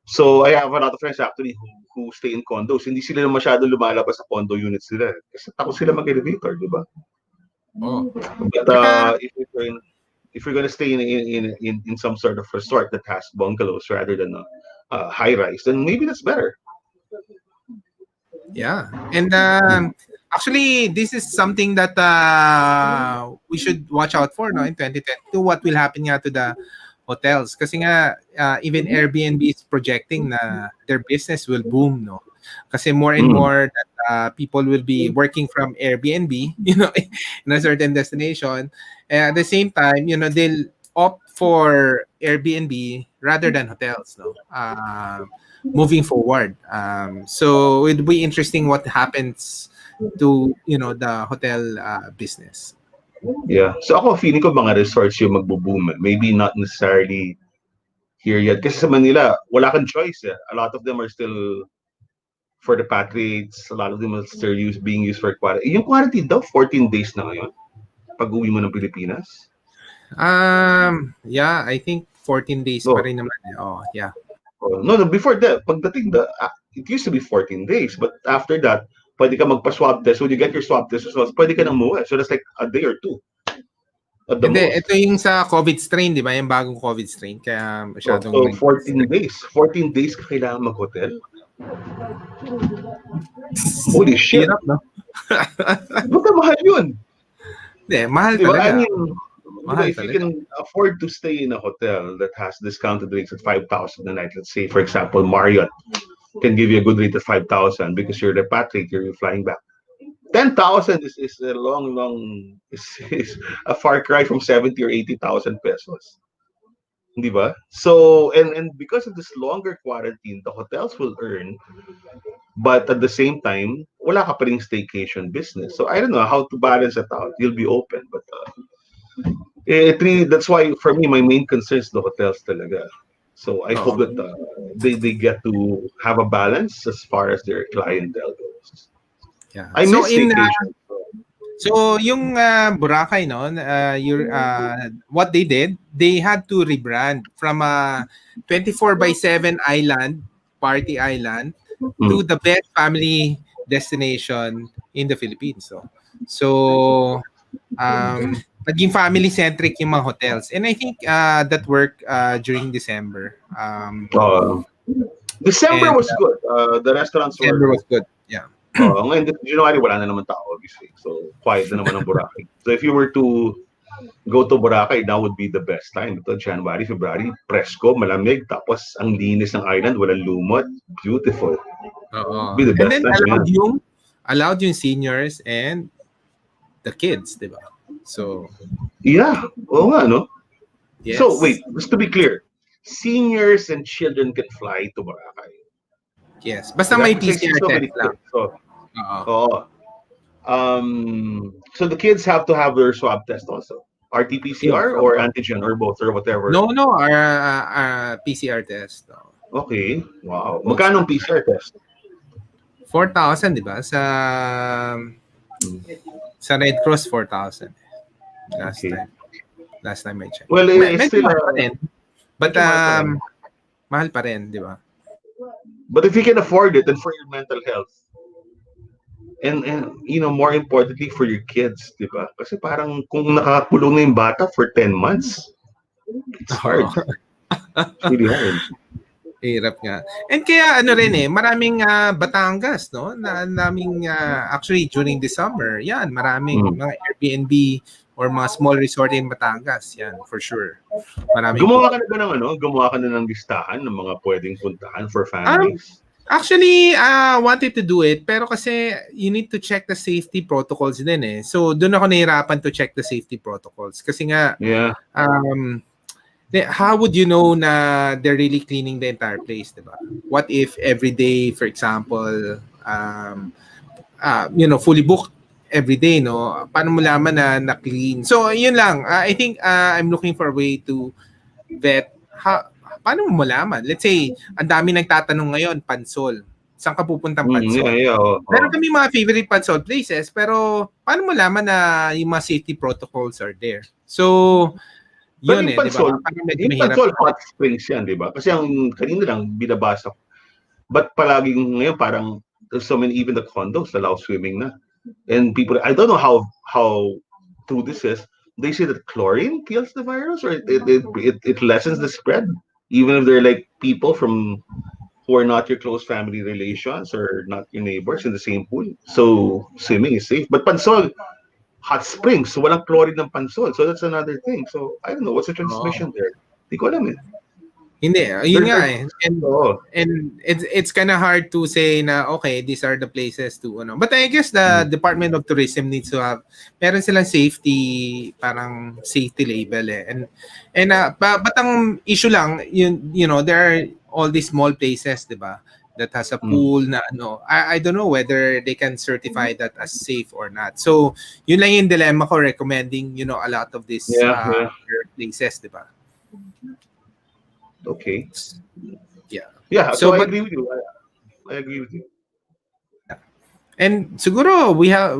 So, I have a lot of friends actually who stay in condos. Hindi sila masyado lumalabas sa condo units nila. Kasi takot sila mag-elevator, diba? Oh. But Saka, if you're gonna stay in some sort of resort that has bungalows rather than a high rise, then maybe that's better. yeah. And actually, this is something that we should watch out for, no, in 2022. What will happen nga to the hotels? Kasi nga, even Airbnb is projecting na their business will boom, no? Kasi more and more that people will be working from Airbnb, in a certain destination. And at the same time, they'll opt for Airbnb rather than hotels, no? Moving forward. So it'll be interesting what happens to, the hotel business. Yeah. So ako feeling ko mga resorts yung magbo-boom. Maybe not necessarily here yet. Kasi sa Manila, wala kang choice. Eh. A lot of them are still for the repatriates. A lot of them are still being used for quarantine. Yung quarantine daw, 14 days na ngayon. Pag-uwi mo ng Pilipinas. Yeah, I think 14 days pa rin naman. Oh, yeah. No, before that, pagdating it used to be 14 days. But after that, pwede ka magpa-swab test. When you get your swab test results, pwede ka nang umuwi. So that's like a day or two. At the Hindi, most. ito yung sa COVID strain, di ba? Yung bagong COVID strain. Kaya masyadong... So 14 days. 14 days ka kailangan mag-hotel? Holy shit. Hirap, no? Buta mahal yun. Hindi, mahal Diba? talaga. I mean, mahal if you can afford to stay in a hotel that has discounted rates at 5,000 a night, let's say, for example, Marriott can give you a good rate at 5,000 because you're repatriate, you're flying back. 10,000 is a is a far cry from 70 or 80,000 pesos. Di ba? So, and because of this longer quarantine, the hotels will earn, but at the same time, wala ka pa ring staycation business. So, I don't know how to balance it out. You'll be open, but that's why, for me, my main concern is the hotels talaga. So, I hope that they get to have a balance as far as their clientele goes. Yeah. I miss staycation. So yung Boracay, no, what they did, they had to rebrand from a 24/7 island, party island, to the best family destination in the Philippines. So naging family-centric yung mga hotels. And I think that worked during December. December was good. The restaurants December was good, yeah. Ngayon, January, wala na naman tao, obviously. So, quiet na naman ang Boracay. So, if you were to go to Boracay, now would be the best time. Ito, January, February, presko, malamig, tapos ang linis ng island, walang lumot. Beautiful. Be the best. And then, allowed yung seniors and the kids, di ba? So, yeah. Oo nga, no? Yes. So, wait, just to be clear, seniors and children can fly to Boracay. Yes. Basta may PCR test lang. So the kids have to have their swab test also. RT-PCR or antigen or both or whatever? No, our PCR test. Okay. Wow. Magkano ang PCR test? 4,000, di ba? Sa Red Cross, 4,000. Last time I checked. Well, it's still mahal pa rin. But mahal pa rin, di ba? But if you can afford it, and for your mental health, and more importantly for your kids, di ba? Kasi parang kung nakakulong na yung bata for 10 months, it's hard. It's really hard. Hirap nga. And kaya maraming Batangas, no? Actually during the summer, yan, maraming mga Airbnb or mga small resort in Batangas, yan, for sure. Gumawa ka na ng listahan ng mga pwedeng puntahan for families? Actually, wanted to do it, pero kasi you need to check the safety protocols din eh. So, doon ako nahirapan to check the safety protocols. Kasi nga, how would you know na they're really cleaning the entire place, diba? What if every day, for example, fully booked every day, no? Paano mo laman na clean? So, yun lang. I think I'm looking for a way to vet. Paano mo malaman? Let's say, ang dami nagtatanong ngayon, Pansol. Saan ka pupuntang Yeah, Pansol? yeah. Meron kami mga favorite Pansol places, pero paano mo laman na yung mga safety protocols are there? So, But yun yung di ba? Pansol, Parang medyo yung mahirap. Pansol hot springs yan, di ba? Kasi ang kanina lang binabasa ko. But palaging ngayon parang there's so many, even the condos allow swimming na. And people, I don't know how true this is. They say that chlorine kills the virus, or it lessens the spread, even if they're like people from who are not your close family relations or not your neighbors in the same pool. So swimming is safe. But Pansol, hot springs, so walang chlorine ng Pansol. So that's another thing. So I don't know what's the transmission Oo. there. Di ko alam eh. Hindi, yun nga eh. Oh. And it's kind of hard to say na okay, these are the places to But I guess the Department of Tourism needs to have meron silang parang safety label eh. And but ang issue lang, there are all these small places, 'di ba? That has a pool na I don't know whether they can certify that as safe or not. So, yun lang yung dilemma ko recommending, a lot of these places, 'di ba? Okay. Yeah. Yeah, so I agree with you. I agree with you. And siguro we have,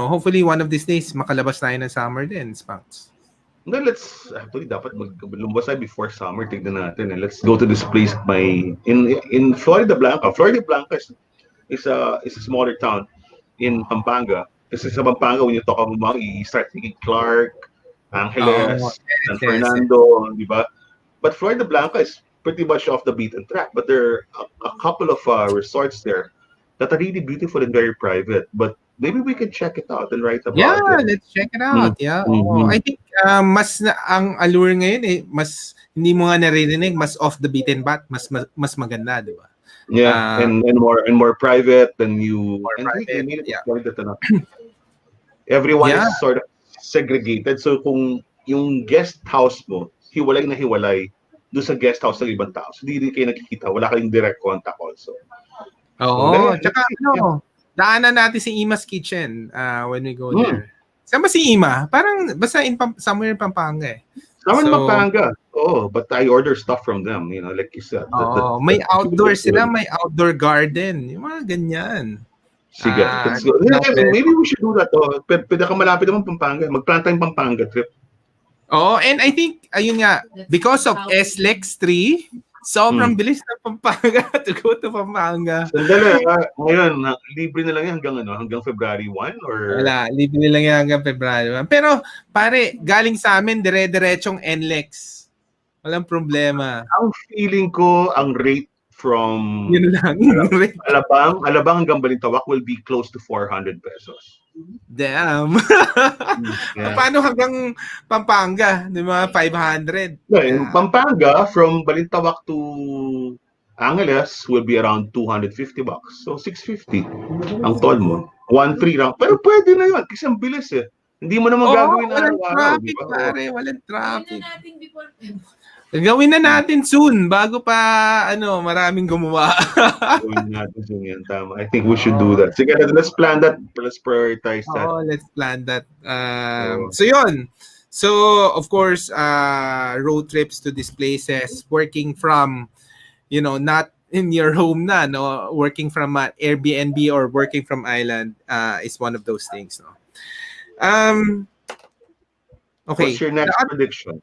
hopefully one of these days makalabas tayo ng summer din, Spanks. Then let's actually dapat lumabas tayo before summer. Tignan natin. And let's go to this place in Florida Blanca. Florida Blanca is a smaller town in Pampanga. Kasi sa Pampanga, when you talk about you start thinking Clark, Angeles, San Fernando, di ba? But Florida Blanca is pretty much off the beaten track. But there are a couple of resorts there that are really beautiful and very private. But maybe we can check it out and write about it. Yeah, let's check it out. Yeah. I think mas ang allure ngayon mas hindi mo nga naririnig, mas off the beaten path, mas maganda, di ba? Yeah, and more private than you. More private, Everyone is sort of segregated. So kung yung guest house mo, hiwalay na hiwalay doon sa guest house ng ibang tao. So, hindi rin kayo nakikita. Wala kayong direct contact also. Oo. Tsaka, daanan natin si Ima's Kitchen when we go there. Saan ba si Ima? Parang, basta somewhere in Pampanga eh. Somewhere in Pampanga. Oh, but I order stuff from them, like you said. May outdoor sila, may outdoor garden. Yung mga ganyan. Sige. Maybe we should do that. Pwede ka malapit naman Pampanga. Mag-plan tayong Pampanga trip. And I think, ayun nga, because of SLEX 3, sobrang bilis ng Pampanga to go to Pampanga. Sandali, ngayon, libre na lang yan hanggang February 1? Or... Wala, libre na lang yan hanggang February 1. Pero, pare, galing sa amin, dire-diretsong NLEX. Walang problema. Ang feeling ko, ang rate from yun lang. Alabang hanggang Balintawak will be close to 400 pesos. Damn. Paano hanggang Pampanga? Di ba? 500? Pampanga, from Balintawak to Angeles will be around $250. So, $650 ang toll mo. 1-3 lang. Pero pwede na yun kasi ang bilis eh. Hindi mo naman gagawin araw-araw. Walang traffic, pare. Walang traffic. Gawin na natin soon bago pa maraming gumawa. Gawin natin soon yan, tama. I think we should do that. Sige, let's plan that. Let's prioritize that. Let's plan that. So yun. So of course, road trips to these places, working from, not in your home na, no, working from Airbnb or working from island is one of those things, no. Okay. What's your next prediction?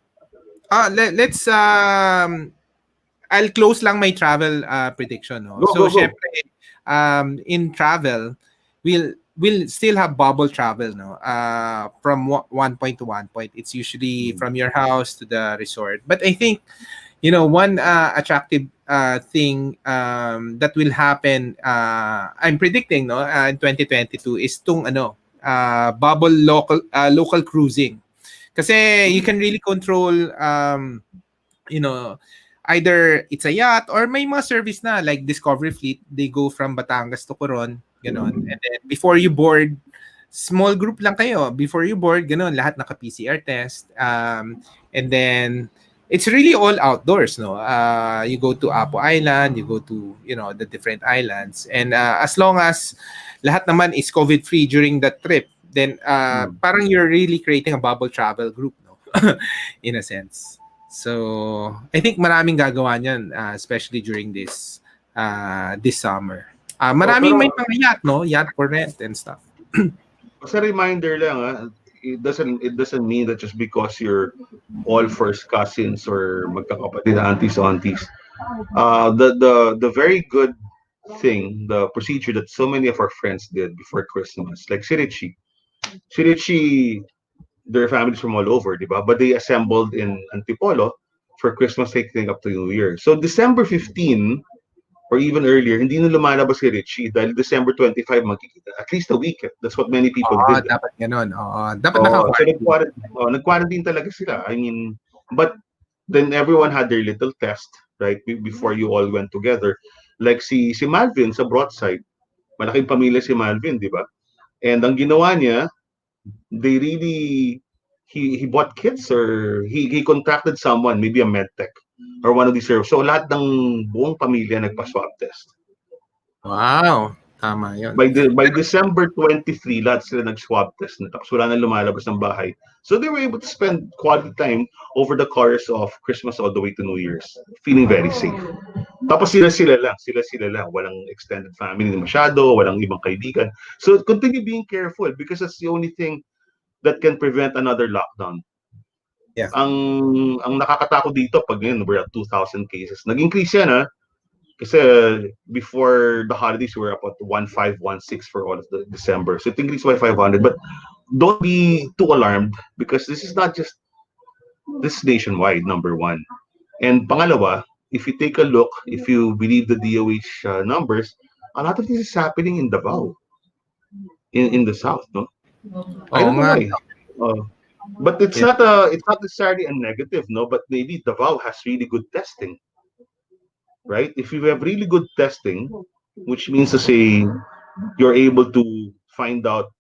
Let's I'll close lang my travel prediction, no. Go. Syempre in travel we'll still have bubble travel, no. From one point to one point, it's usually from your house to the resort. But I think one attractive thing that will happen, I'm predicting, no, in 2022 is bubble local cruising. Kasi you can really control either it's a yacht or may mga service na like Discovery Fleet, they go from Batangas to Coron, ganon. And then before you board, small group lang kayo. Before you board, ganon, lahat naka-PCR test. And then it's really all outdoors, no. You go to Apo Island, you go to the different islands, and as long as lahat naman is COVID-free during that trip, then Mm. parang you're really creating a bubble travel group, no? In a sense. So, I think maraming gagawa niyan, especially during this summer. Oh, Maraming may pero mga yacht, no? Yacht for rent and stuff. as a reminder lang, it doesn't mean that just because you're all first cousins or magkakapatid, aunties. The very good thing, the procedure that so many of our friends did before Christmas, like Si Richie, their families from all over, di ba? But they assembled in Antipolo for Christmas taking up to New Year. So December 15 or even earlier, hindi na lumalabas si Richie dahil December 25 magkikita. At least a week. That's what many people Oo, did. dapat ganun. Oo, dapat Oh, so naka-quarantine. nag-quarantine talaga sila. I mean, but then everyone had their little test, right? Before you all went together. Like si Malvin sa Broadside. Malaking pamilya si Malvin, di ba? And ang ginawa niya, they really he bought kits or he contracted someone, maybe a medtech or one of these services. So lahat ng buong pamilya nagpa-swab test. Wow, tama yun. By December 23, lahat sila nag-swab test na tapos wala nang lumalabas ng bahay. So they were able to spend quality time over the course of Christmas all the way to New Year's, feeling very safe. Tapos sila lang, walang extended family na masyado, walang ibang kaibigan. So continue being careful because that's the only thing that can prevent another lockdown. Yeah. Ang nakakatakot dito pag ngayon we're at 2,000 cases. Nag-increase yan kasi before the holidays we were about 1,516 for all of the December. So it increased by 500. But don't be too alarmed because this is not just this nationwide, number one. And pangalawa, if you take a look, if you believe the DOH numbers, a lot of this is happening in Davao, in the south, no? I Oo don't know nga. why. Uh, but Yeah. it's not necessarily a negative, no. But maybe Davao has really good testing, right? If you have really good testing, which means to say you're able to find out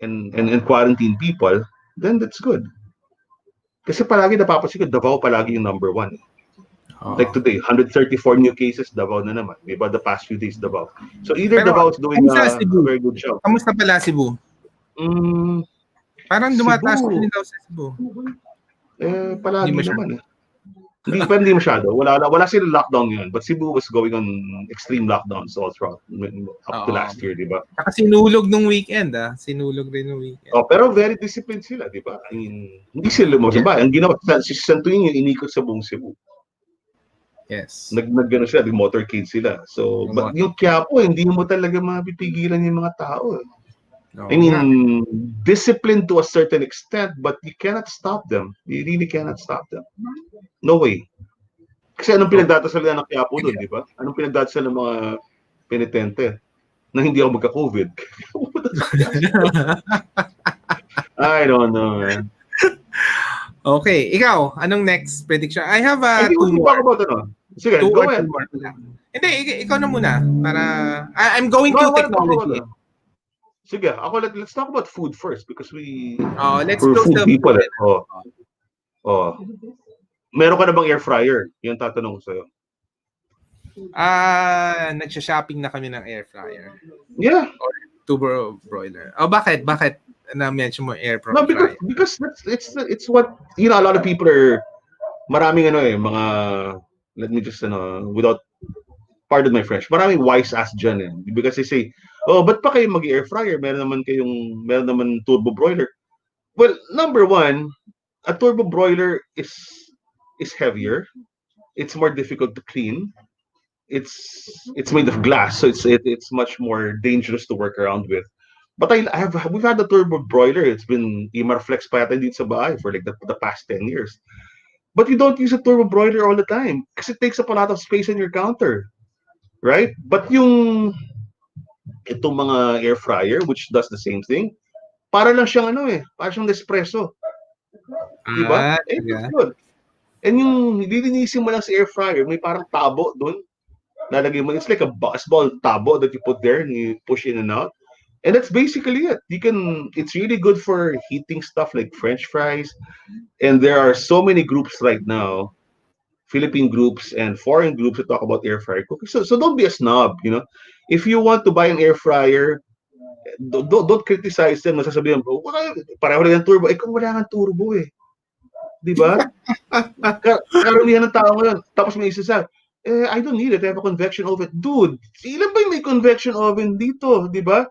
and quarantine people, then that's good. Kasi palagi napapansin ko, Davao palagi yung number one. Like Oo. today, 134 new cases, Davao na naman. Diba? The past few days, Davao. So either Pero, Davao is doing kamusta a Cebu? very good job. Kamusta pala Cebu? Mm, Parang dumataas Cebu, din daw sa Cebu. Hindi palagi masyado. naman eh. Hindi masyado. Wala silang lockdown ngayon. But Cebu was going on extreme lockdowns all throughout up to Oo. last year, di ba? Saka sinulog nung weekend, Sinulog rin nung weekend. Oh, pero very disciplined sila, di ba? I mean, hindi sila lumabas ng bahay. Ang ginawa, si Santuin yung inikot sa buong Cebu. Yes. Nag-gano sila, motorcade sila. So, but yung Quiapo, hindi mo talaga mapipigilan yung mga tao. Oo I mean, nga. disciplined to a certain extent, but you cannot stop them. You really cannot stop them. No way. Kasi anong pinagdadasal nila ng Quiapo doon, di ba? Anong pinagdadasal ng mga penitente? Na hindi ako magka-COVID. I don't know, man. Okay, ikaw, anong next prediction? I have Hindi two ko more. talk about ano. Sige, Two go or ahead. two more. Hindi, ikaw na muna. Para, I'm going No, I to want to talk about technology. ano. Sige, let's talk about food first because Let's we're close food the people. food. Oh. Meron ka na bang air fryer? Yung tatanong ko sa'yo. Nagsha-shopping na kami ng air fryer. Yeah. Or turbo broiler. Bakit? Bakit na-mention mo air fryer? No, because it's what, a lot of people are, maraming mga, let me just, without, pardon my French, maraming wise ass dyan because they say, ba't pa kayo mag-air fryer? Meron naman turbo broiler. Well, number one, a turbo broiler is heavier. It's more difficult to clean. It's made of glass, so it's much more dangerous to work around with. But we've had the turbo broiler. It's been Imarflex pa yata dito sa bahay for like the past 10 years. But you don't use a turbo broiler all the time because it takes up a lot of space on your counter, right? But itong mga air fryer, which does the same thing, para lang siyang para siyang Nespresso. Diba? It's good. And yung lilinisin mo lang sa air fryer, may parang tabo doon. Lalagay mo, it's like a baseball tabo that you put there and you push in and out. And that's basically it. It's really good for heating stuff like French fries. And there are so many groups right now, Philippine groups and foreign groups that talk about air fryer cooking. So don't be a snob, If you want to buy an air fryer, Don't criticize them. Nasasabihan mo, pareho lang yung turbo. Kung wala nga turbo eh. Di ba? Karamihan ng tao ngayon. Tapos may isa sa, I don't need it. I have a convection oven. Dude, ilan ba yung may convection oven dito? Di ba?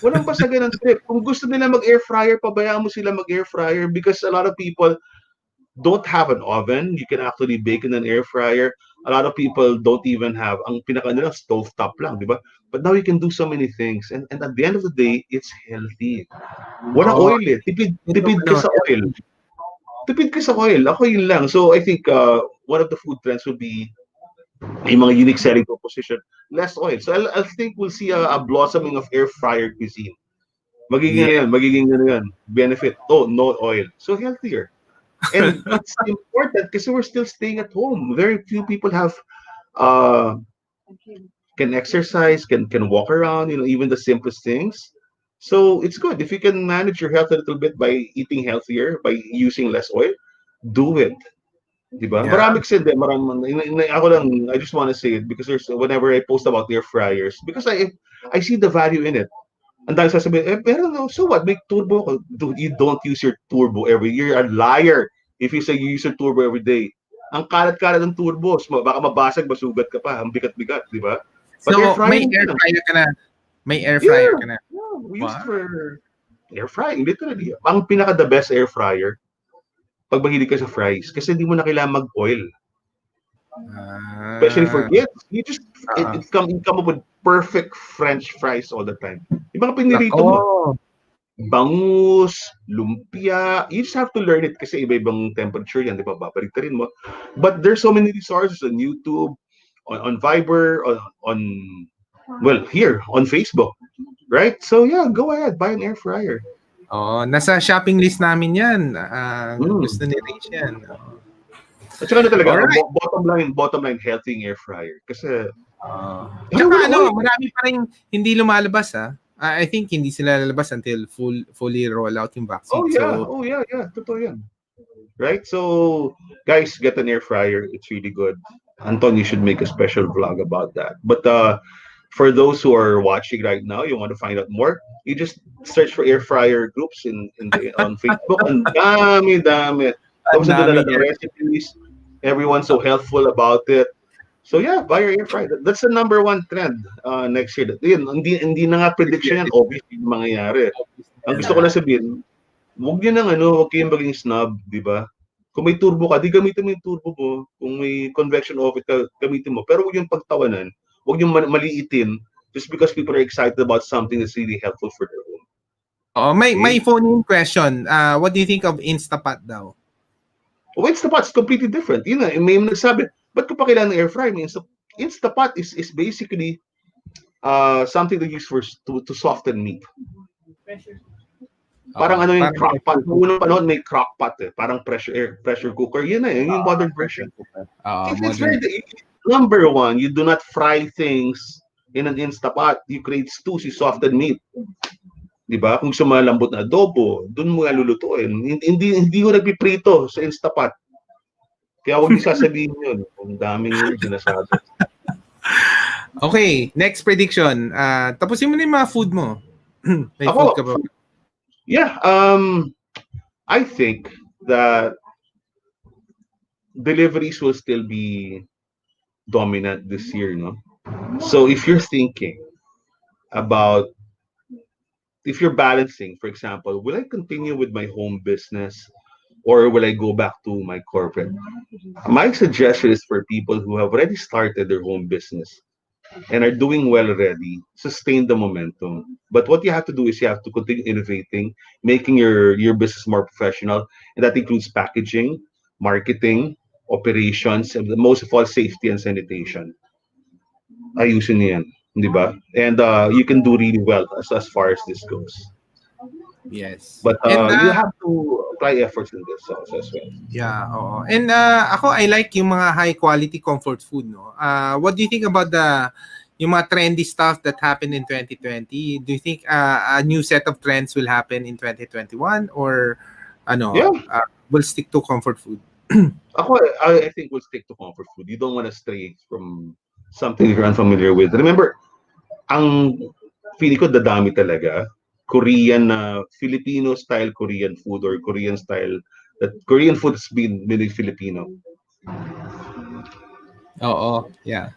Walang basagan ng trip. Kung gusto nila mag-air fryer, pabayaan mo sila mag-air fryer because a lot of people don't have an oven. You can actually bake in an air fryer. A lot of people don't even have, ang pinaka nila, stove top lang, di ba? But now you can do so many things. And at the end of the day, it's healthy. Walang Oo. oil eh. Ito, Tipid ka sa oil. Tipid ka sa oil. Ako yun lang. So I think one of the food trends would be may mga unique selling proposition. Less oil. So I think we'll see a blossoming of air fryer cuisine. Magiging ano yan, benefit. Oh, no oil. So healthier. And it's important because we're still staying at home. Very few people have uh can exercise, can walk around, even the simplest things. So it's good if you can manage your health a little bit by eating healthier, by using less oil, do it. Diba? Yeah. Marami kasi din, ako lang, I just want to say it because there's whenever I post about air fryers, because I see the value in it. Ang dahil sasabihin, pero no, so what? Make turbo ko. Dude, you don't use your turbo every year. You're a liar if you say you use your turbo every day. Ang kalat-kalat ng turbos, baka mabasag, masugat ka pa. Ang bigat-bigat, di ba? But air So, fryer, may air fryer ka na. May air yeah, fryer ka na. yeah, we use it Wow. for air frying, literally. Ang pinaka the best air fryer, pag mahilig ka sa fries, kasi hindi mo na kailangan mag-oil. Especially for kids, you come up with perfect French fries all the time. Yung mga pinirito mo, Nako. bangus, lumpia, you just have to learn it kasi iba-ibang temperature yan, di ba? Babaliktarin mo. But there's so many resources on YouTube, on Viber, on well, here, on Facebook, right? So yeah, go ahead, buy an air fryer. Oh, nasa shopping list namin 'yan. Mm. Gusto ni Rich 'yan. At saka na talaga, Alright. bottom line, healthy air fryer. Kasi, Tsaka oil. marami pa rin hindi lumalabas I think hindi sila lalabas until fully roll out yung vaccine. Oh yeah. Totoo yan. Right? So, guys, get an air fryer. It's really good. Anton, you should make a special vlog about that. But for those who are watching right now, you want to find out more, you just search for air fryer groups on Facebook. Ang dami. Tapos nandun na lahat ng recipes. Everyone's so helpful about it. So yeah, buy your air fryer. That's the number one trend next year. Yun, hindi na nga prediction yan. Obviously, mangyayari. Ang gusto ko lang sabihin, huwag kayong maging snob, di ba? Kung may turbo ka, di gamitin mo yung turbo mo. Kung may convection oven ka, gamitin mo. Pero huwag yung pagtawanan. Huwag yung maliitin just because people are excited about something that's really helpful for their home. May phone-in question. What do you think of Instapot daw? Oh, Instapot is completely different. Yun na, may nagsabi, ba't ko pa kailangan ng air fryer? Instapot is basically something they use to soften meat. Parang yung crockpot. Noong unang panahon may crockpot Parang pressure cooker. Yun na, yung modern version. Number one, you do not fry things in an Instapot. You create stews, you soften meat. Diba? Kung sumalambot na adobo, dun mo nga lulutuin. Hindi ko nagpiprito sa Instapot. Kaya huwag niyo sasabihin yun. Ang daming sinasabi. Okay, next prediction. Tapusin mo na yung mga food mo. May food ka ba? Yeah, I think that deliveries will still be dominant this year, no? So if you're thinking about, if you're balancing, for example, will I continue with my home business or will I go back to my corporate? My suggestion is for people who have already started their home business and are doing well already, sustain the momentum. But what you have to do is you have to continue innovating, making your business more professional, and that includes packaging, marketing, operations, and most of all, safety and sanitation. Ayusin niyo yan, di ba? And you can do really well as far as this goes. Yes. But you have to apply efforts in this also as well. Yeah, oo. And ako, I like yung mga high quality comfort food, no? What do you think about yung mga trendy stuff that happened in 2020? Do you think a new set of trends will happen in 2021 or we'll stick to comfort food? I think we'll stick to comfort food. You don't want to stray from something you're unfamiliar with. Remember, feeling ko dadami talaga. Korean Filipino style Korean food or Korean style that Korean food has been made Filipino. Oo, yeah.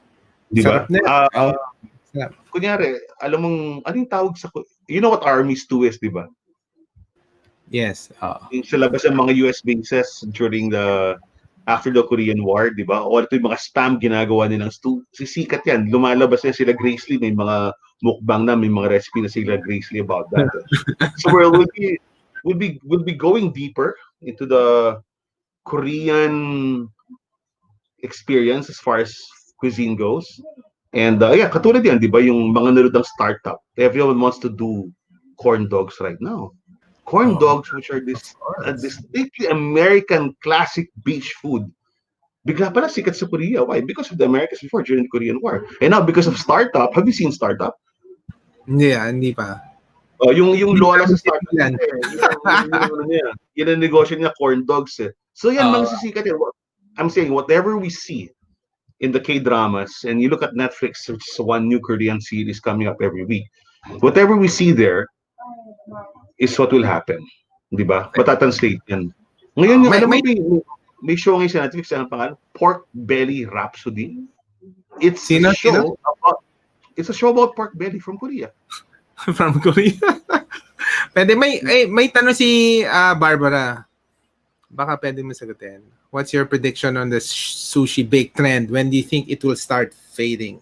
Di ba? Sarap na. Oo, sarap. Kunyari, alam mong, anong tawag sa, you know what army stew is, di ba? Yes, oo. Yung sa labas ng mga US bases during after the Korean War, di ba? O ito yung mga spam ginagawa nilang stew. Sisikat yan. Lumalabas na sila Grace Lee. May mga mukbang na, may mga recipe na sila Grace Lee about that. So we'll be going deeper into the Korean experience as far as cuisine goes. And yeah, katulad yan, di ba? Yung mga nanood ng startup. Everyone wants to do corn dogs right now. Corn Oo. dogs, which are Of this course. distinctly American classic beach food, bigla pala sikat sa Korea. Why? Because of the Americans before during the Korean War. And now because of startup, have you seen startup? Hindi pa. Yung Hindi pa lola kami sa startup tinigilan. kasi, yun ang ano niya. Yun ang negosyo niya, corn dogs eh. So yan, Oo. magsisikat yan. I'm saying, whatever we see in the K-dramas, and you look at Netflix, which is one new Korean series coming up every week, whatever we see there is what will happen. Di ba? Matatranslate yan. Ngayon, yung, May alam mo, may may show ngayon sa Netflix, ang pangalan, Pork Belly Rhapsody. It's a sino? show about, it's a show about pork belly from Korea. From Korea. Pwede may tanong si Barbara. Baka pwede mo sagutin. What's your prediction on the sushi bake trend? When do you think it will start fading?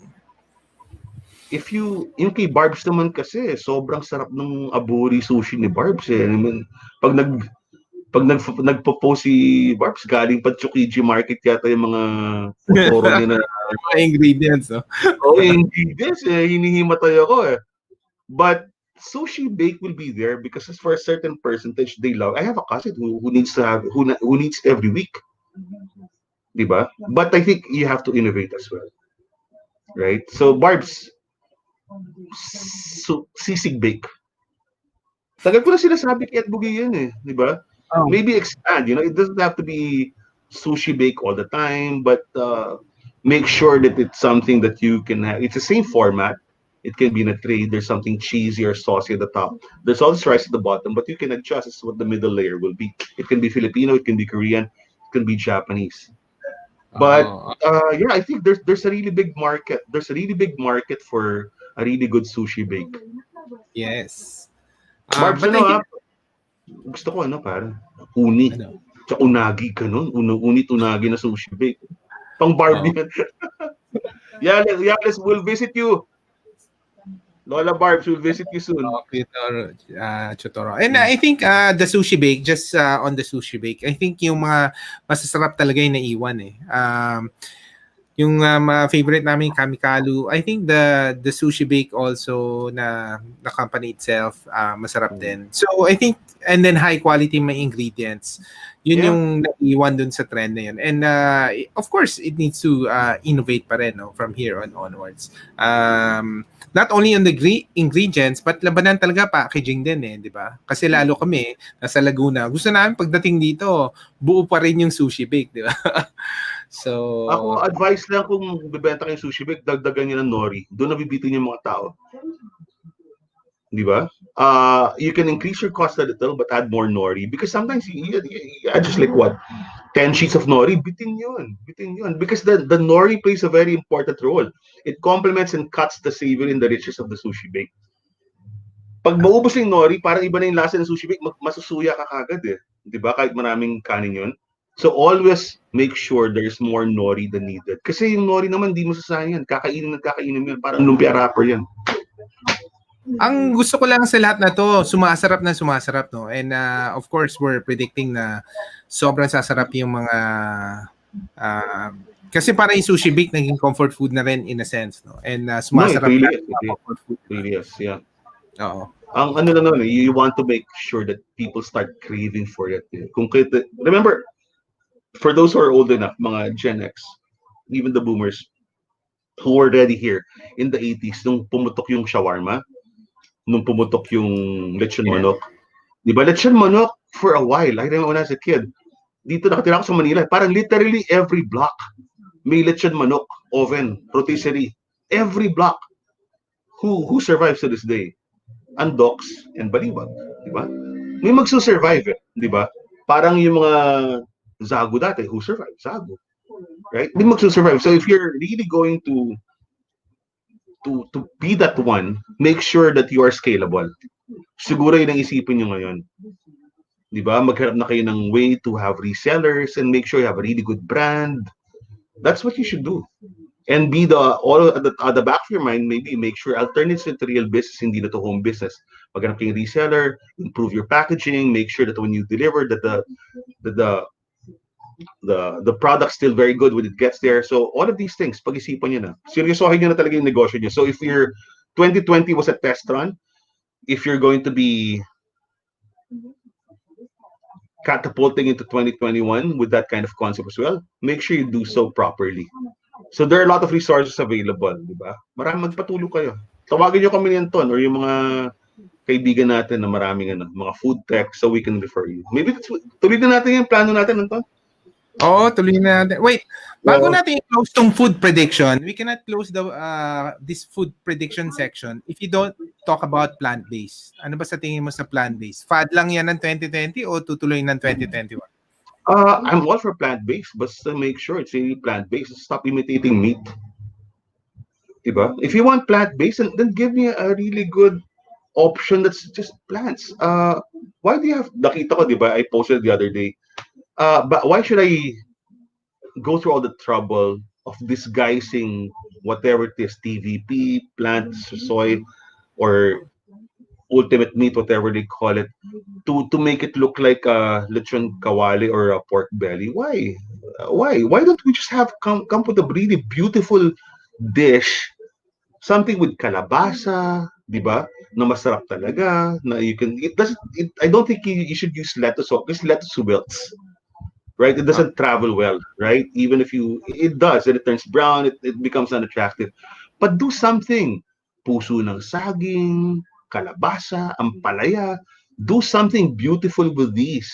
Yung kay Barbs naman kasi, sobrang sarap ng aburi sushi ni Barbs eh. I mean, nagpo-post si Barbs, galing pa Tsukiji Market yata yung mga otoro niya na, Mga ingredients, no? yung ingredients eh, hinihimatay ako eh. But sushi bake will be there because as for a certain percentage they love. I have a cousin who needs to have who needs it every week. Diba? But I think you have to innovate as well. Right? So Barbs, sisig bake. Tagal ko na sinasabi kay Bugi yun eh, di ba? Oh. Maybe expand, it doesn't have to be sushi bake all the time, but make sure that it's something that you can have. It's the same format. It can be in a tray. There's something cheesy or saucy at the top. There's always rice at the bottom, but you can adjust as to what the middle layer will be. It can be Filipino, it can be Korean, it can be Japanese. But yeah, I think there's a really big market. There's a really big market for a really good sushi bake. Yes. Barbs, But I think, gusto ko parang uni. Tsaka unagi ka nun. Unagi na sushi bake. Pang Barbie yan. yeah, we'll visit you. Lola Barbs, we'll visit you soon. Chotoro. And I think the sushi bake, just on the sushi bake, I think yung mga masasarap talaga yung naiwan eh. Yung mga favorite namin Kamikalu, I think the sushi bake also na the company itself masarap din. So I think, and then high quality may ingredients. Yun yung naiwan dun sa trend na yun. And of course, it needs to innovate pa rin from here on onwards. Not only on the ingredients, but labanan talaga packaging din eh, di ba? Kasi lalo kami, nasa Laguna, gusto namin pagdating dito, buo pa rin yung sushi bake, di ba? So, ako, advice lang kung bibenta kayo sushi bake, dagdagan nyo ng nori. Doon nabibitin yung mga tao. Di ba? You can increase your cost a little, but add more nori. Because sometimes, you add just like what? 10 sheets of nori, bitin yun. Because the nori plays a very important role. It complements and cuts the savor in the richness of the sushi bake. Pag maubos yung nori, parang iba na yung lasa ng sushi bake, masusuya ka kagad eh. Di ba? Kahit maraming kanin yun. So always make sure there's more nori than needed. Kasi yung nori naman, di mo sasayang yan. Kakainin yan. Parang lumpia wrapper yan. Ang gusto ko lang sa lahat na to, sumasarap, no? And of course, we're predicting na sobrang sasarap yung mga kasi parang yung sushi bake naging comfort food na rin in a sense, no? And sumasarap no, comfort food. Really is, yeah. Oo. Ang ano lang naman, you want to make sure that people start craving for it. Remember, for those who are old enough, mga Gen X, even the boomers, who were already here in the 80s, nung pumutok yung shawarma, nung pumutok yung lechon manok. Di ba? Lechon manok, for a while, I remember when I was a kid, dito nakatira ako sa Manila, parang literally every block may lechon manok, oven, rotisserie. Every block. who survives to this day? Andox and Baliwag, di ba? May magsusurvive eh, di ba? Parang yung mga Zago dati, who survived? Zago, right? May magsusurvive. So if you're really going to be that one, make sure that you are scalable. Siguro yun ang isipin nyo ngayon. Di ba? Maghanap na kayo ng way to have resellers and make sure you have a really good brand. That's what you should do. And be all at the back of your mind, maybe make sure alternates to real business, hindi na to home business. Maghanap kayong reseller, improve your packaging, make sure that when you deliver that the product's still very good when it gets there. So all of these things, pag-isipan nyo na. Seryosohin nyo na talaga yung negosyo nyo. So if your 2020 was a test run, if you're going to be catapulting into 2021 with that kind of concept as well, make sure you do so properly. So there are a lot of resources available, di ba? Maraming magpatulong kayo. Tawagin nyo kami ni Anton or yung mga kaibigan natin na maraming mga food tech so we can refer you. Maybe tuloy na natin yung plano natin, Anton. Oo, tuloy na natin. Wait, bago natin i-close tong food prediction, we cannot close this food prediction section if you don't talk about plant-based. Ano ba sa tingin mo sa plant-based? Fad lang yan ng 2020 o tutuloy ng 2021? I'm all for plant-based, but make sure it's really plant-based. Stop imitating meat. Diba? If you want plant-based, then give me a really good option that's just plants. Why do you have, nakita ko, diba? I posted the other day. But why should I go through all the trouble of disguising whatever it is, TVP, plant, soy, or ultimate meat, whatever they call it, to make it look like a lechon kawali or a pork belly? Why? Why don't we just have come with a really beautiful dish, something with kalabasa, di ba? Na masarap talaga, na you can, I don't think you should use lettuce because lettuce wilts, right? It doesn't travel well, right? Even if it does, and it turns brown, it becomes unattractive. But do something, puso ng saging, kalabasa, ampalaya, do something beautiful with these,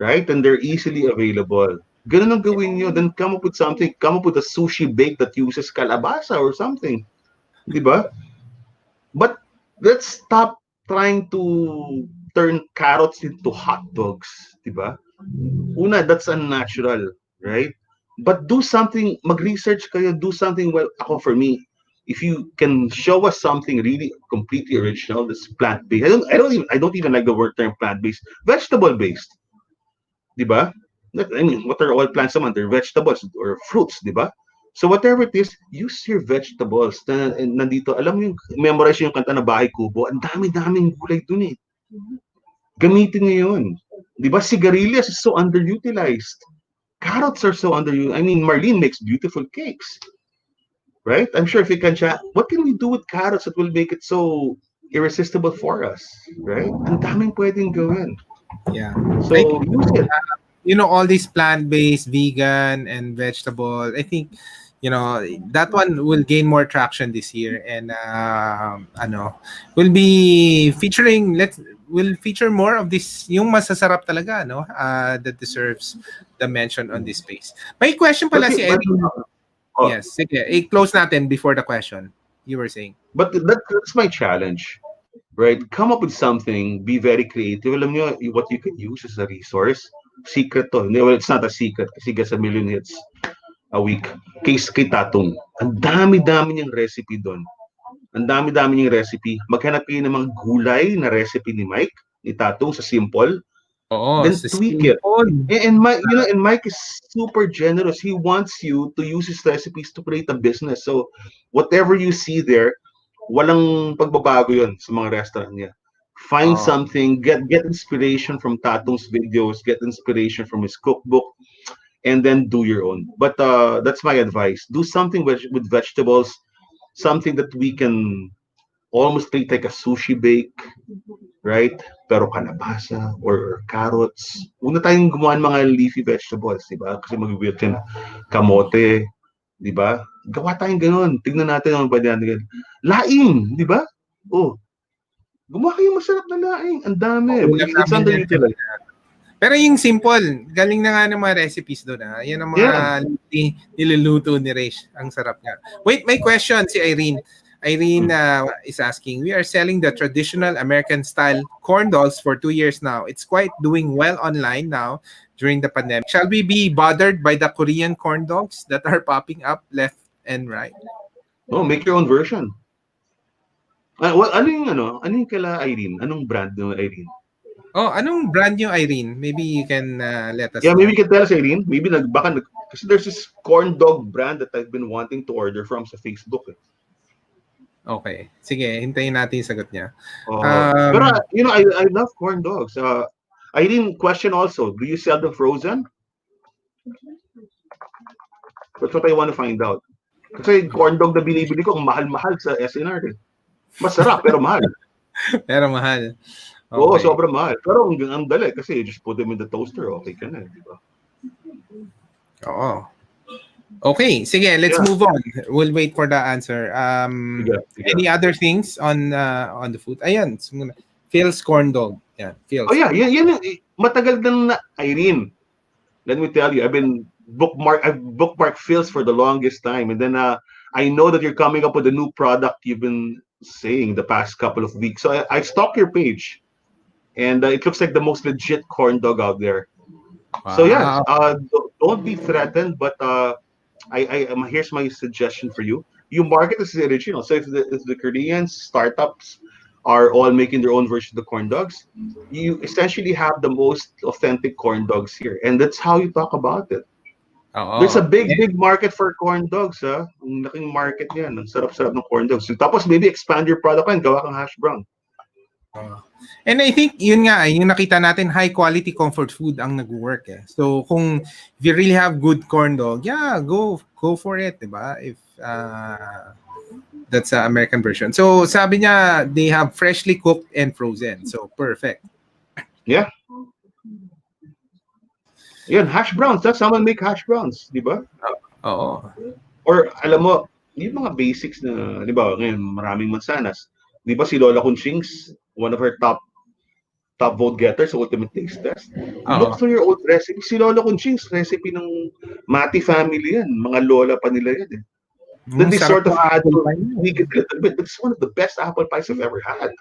right? And they're easily available. Ganun ang gawin nyo. Then come up with something. Come up with a sushi bake that uses kalabasa or something. Diba? But let's stop trying to turn carrots into hot dogs. Diba? Una, that's unnatural, right? But do something, mag-research kayo, do something, well, ako for me, if you can show us something really completely original, that's plant-based. I don't even like the word term plant-based. Vegetable-based. Diba? I mean, what are all plants naman? They're vegetables or fruits, diba? So whatever it is, use your vegetables. Nandito, alam mo yung, memorize yung kanta na Bahay Kubo, ang dami-daming gulay dun eh. Gamitin niyo yun. Diba? Sigarilyas is so underutilized. Carrots are so underutilized. I mean, Marlene makes beautiful cakes. Right? I'm sure if you can chat, what can we do with carrots that will make it so irresistible for us? Right? Ang daming pwedeng gawin. Yeah. So, use it. All these plant-based, vegan, and vegetable, I think, that one will gain more traction this year. And, will be featuring, will feature more of this, yung masasarap talaga, that deserves the mention on this space. May question pala si Eddie. Yes, sige. I-close natin before the question. You were saying. But that's my challenge. Right? Come up with something, be very creative. Alam nyo, what you can use as a resource. Secret to. Well, it's not a secret kasi gets a million hits a week. Kay Tatong. Ang dami-dami niyang recipe doon. Ang dami-dami niyang recipe. Maghanap kayo ng mga gulay na recipe ni Mike, ni Tatong sa Simple. Then tweak it. And Mike is super generous. He wants you to use his recipes to create a business. So whatever you see there, walang pagbabago yun sa mga restaurant niya. Find something, get inspiration from Tatong's videos, get inspiration from his cookbook, and then do your own. But that's my advice. Do something with vegetables, something that we can almost treat like a sushi bake, right? Pero kalabasa or carrots. Una tayong gumawa ng mga leafy vegetables, di ba? Kasi mag-build ka na kamote, di ba? Gawa tayong ganun. Tignan natin ang pwede natin. Laing, di ba? Oh, gumawa kayo masarap na laing. Ang dami. It's underutilized. Pero yung simple, galing na nga ng mga recipes doon. Yan ang mga niluluto ni Raish. Ang sarap nga. Wait, may question si Irene. Irene is asking, we are selling the traditional American-style corn dogs for 2 years now. It's quite doing well online now during the pandemic. Shall we be bothered by the Korean corn dogs that are popping up left and right? Oh, make your own version. Ano yung kala Irene? Anong brand ng Irene? Oh, anong brand nyo, Irene? Maybe you can let us Yeah, know. maybe you can tell us, Irene. Maybe kasi there's this corn dog brand that I've been wanting to order from sa Facebook. Okay. Sige, hintayin natin yung sagot niya. Pero, I love corn dogs. Irene, question also, do you sell them frozen? That's what I want to find out. Kasi corn dog na binibili ko, ang mahal-mahal sa SNR. Masarap, pero mahal. Pero mahal. Okay. Oo, sobrang mahal. Pero ang dali kasi just put them in the toaster, okay ka na, di ba? Oo. Okay, sige, let's move on. We'll wait for the answer. Sige. Any other things on the food? Ayan, Phil's corn dog. Yeah, Phil's. Oh yeah, yan matagal na Irene. Let me tell you, I've bookmarked Phil's for the longest time, and then I know that you're coming up with a new product you've been saying the past couple of weeks. So I stalked your page, and it looks like the most legit corn dog out there. Wow. So yeah, don't be threatened, but here's my suggestion for you. You market as the original. So if the Korean startups are all making their own version of the corn dogs, you essentially have the most authentic corn dogs here, and that's how you talk about it. There's a big market for corn dogs, ha? Ang laking market yan. Ang sarap-sarap ng corn dogs. So, tapos maybe expand your product line, gawa kang hash brown. And I think yun nga, yung nakita natin, high quality comfort food ang nag-work eh. So kung if you really have good corn dog, yeah, go for it, diba? If that's the American version. So sabi niya, they have freshly cooked and frozen. So perfect. Yeah. Yan, hash browns. That's someone make hash browns, di ba? Oo. Or alam mo, yung mga basics na, di ba, ngayon maraming mansanas. Di ba si Lola Conchings, one of her top vote getters sa Ultimate Taste Test. Look through your old recipe. Si Lola Conchings, recipe ng Mati family yan. Mga lola pa nila yan eh. Then they sort of had to tweak it a little bit. But it's one of the best apple pies I've ever had.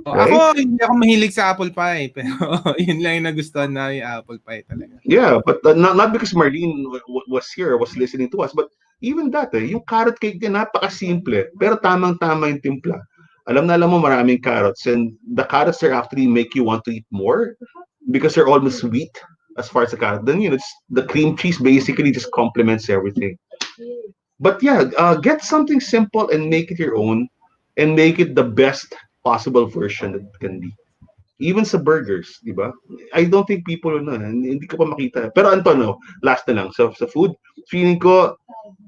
Right? Ako, hindi ako mahilig sa apple pie. Pero yun lang yung nagustuhan na yung apple pie talaga. Yeah, but not because Marlene was here, was listening to us, but even that yung carrot cake din, napaka-simple. Pero tamang-tama yung timpla. Alam mo maraming carrots, and the carrots are actually make you want to eat more because they're almost sweet as far as the carrot. Then the cream cheese basically just complements everything. But yeah, get something simple and make it your own, and make it the best possible version that it can be. Even sa burgers, di ba? I don't think people hindi ko pa makita. Pero Anton, last na lang. So sa food, feeling ko,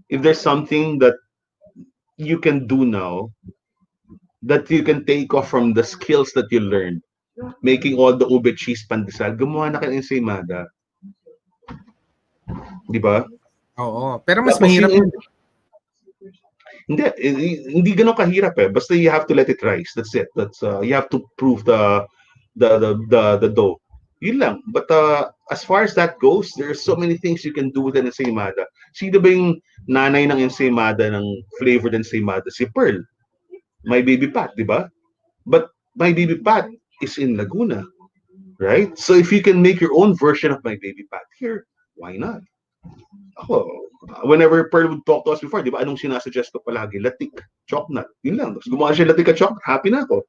if there's something that you can do now, that you can take off from the skills that you learned, making all the ube cheese pandesal, gumawa na kayo ng ensaymada. Di ba? Oo. Pero mas mahirap. Hindi ganun kahirap eh. Basta you have to let it rise. That's it. You have to prove the dough. Yun lang. But as far as that goes, there are so many things you can do with an ensaymada. Sino ba yung nanay ng ensaymada, ng flavored ensaymada? Si Pearl. My Baby Pat, di ba? But My Baby Pat is in Laguna, right? So if you can make your own version of My Baby Pat here, why not? Ako, whenever Pearl would talk to us before, di ba, anong sinasuggest ko palagi? Latik, chocnut. Yun lang. Tapos gumawa siya latik at chocnut, happy na ako.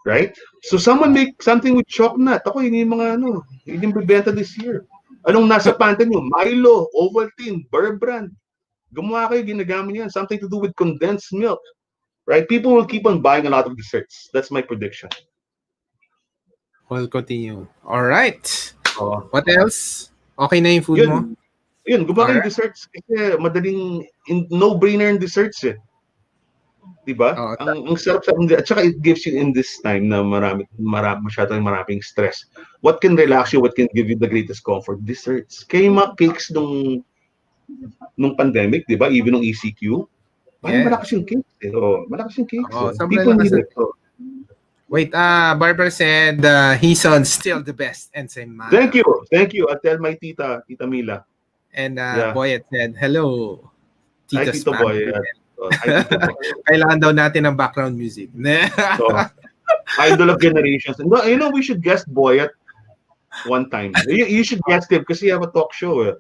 Right? So someone make something with chocnut. Ako, yun yung mga yun yung bibenta this year. Anong nasa pantry nyo? Milo, Ovaltine, Burr Brand. Gumawa kayo, ginagamit yan. Something to do with condensed milk. Right? People will keep on buying a lot of desserts. That's my prediction. We'll continue. All right. What else? Okay na yung food mo? Yun, gumawa kayo desserts. Kasi madaling, no-brainer in desserts eh. Diba? Ang sarap sa at saka it gives you in this time na maraming stress. What can relax you? What can give you the greatest comfort? Desserts. Kaya yung mga cakes nung pandemic, diba? Even nung ECQ. Malakas yung cakes eh. Malakas yung cakes eh. People need it. Wait, Barbara said he's on still the best ensaymada. Thank you. I'll tell my Tita Mila. And Boyet said, hello. Hi, Tito Boyet. IT tutorial. Kailangan daw natin ng background music. So, idol of generations. No, we should guest Boyat one time. You should guest him kasi you have a talk show. Eh.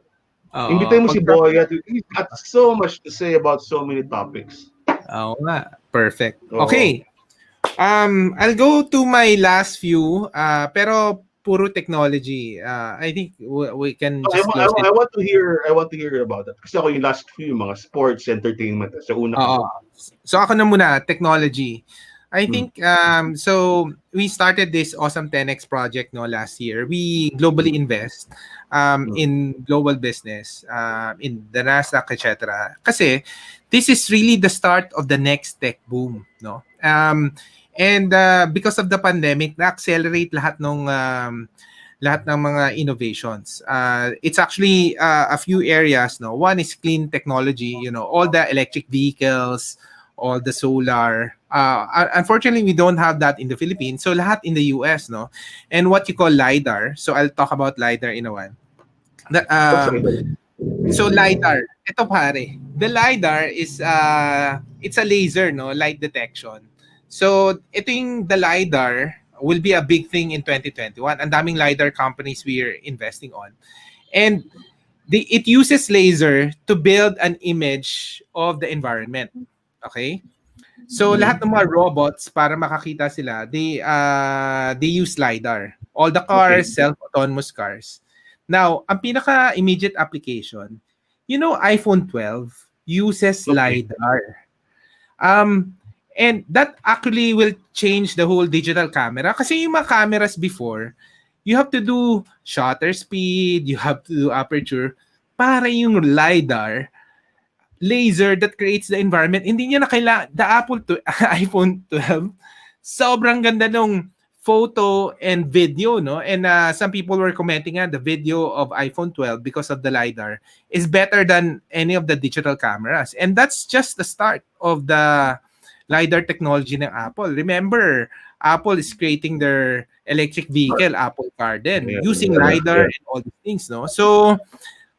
Oo, Imbitahin mo si pag Boyat. He's got so much to say about so many topics. oo nga. Perfect. Oo. Okay. I'll go to my last few, pero puro technology. I think we can I, just wa- I, close wa- it. I want to hear about that. Kasi ako yung last few, mga sports, entertainment. Sa una ka. Oo. So ako na muna, technology. I Hmm. think so we started this awesome 10x project no last year. We globally invest in global business, in the Nasdaq, etc. Kasi this is really the start of the next tech boom, no? And because of the pandemic, na-accelerate lahat ng mga innovations. It's actually a few areas, no. One is clean technology, all the electric vehicles, all the solar. Unfortunately, we don't have that in the Philippines. So lahat in the US, no. And what you call LiDAR. So I'll talk about LiDAR in a while. What's it? So LiDAR, ito pare. The LiDAR is it's a laser, no, light detection. So ito yung the LiDAR will be a big thing in 2021. Ang daming LiDAR companies we're investing on. And it uses laser to build an image of the environment. Okay? So lahat ng mga robots para makakita sila, they use LiDAR. All the Okay. cars, self-autonomous cars. Now, ang pinaka immediate application, iPhone 12 uses Okay. LiDAR. And that actually will change the whole digital camera kasi yung mga cameras before, you have to do shutter speed, you have to do aperture. Para yung LiDAR, laser that creates the environment, hindi niya na kailangan, the iPhone 12, sobrang ganda nung photo and video, no? And some people were commenting the video of iPhone 12 because of the LiDAR is better than any of the digital cameras. And that's just the start of the LiDAR technology ng Apple. Remember, Apple is creating their electric vehicle, Apple Car din, using LiDAR and all these things, no? So,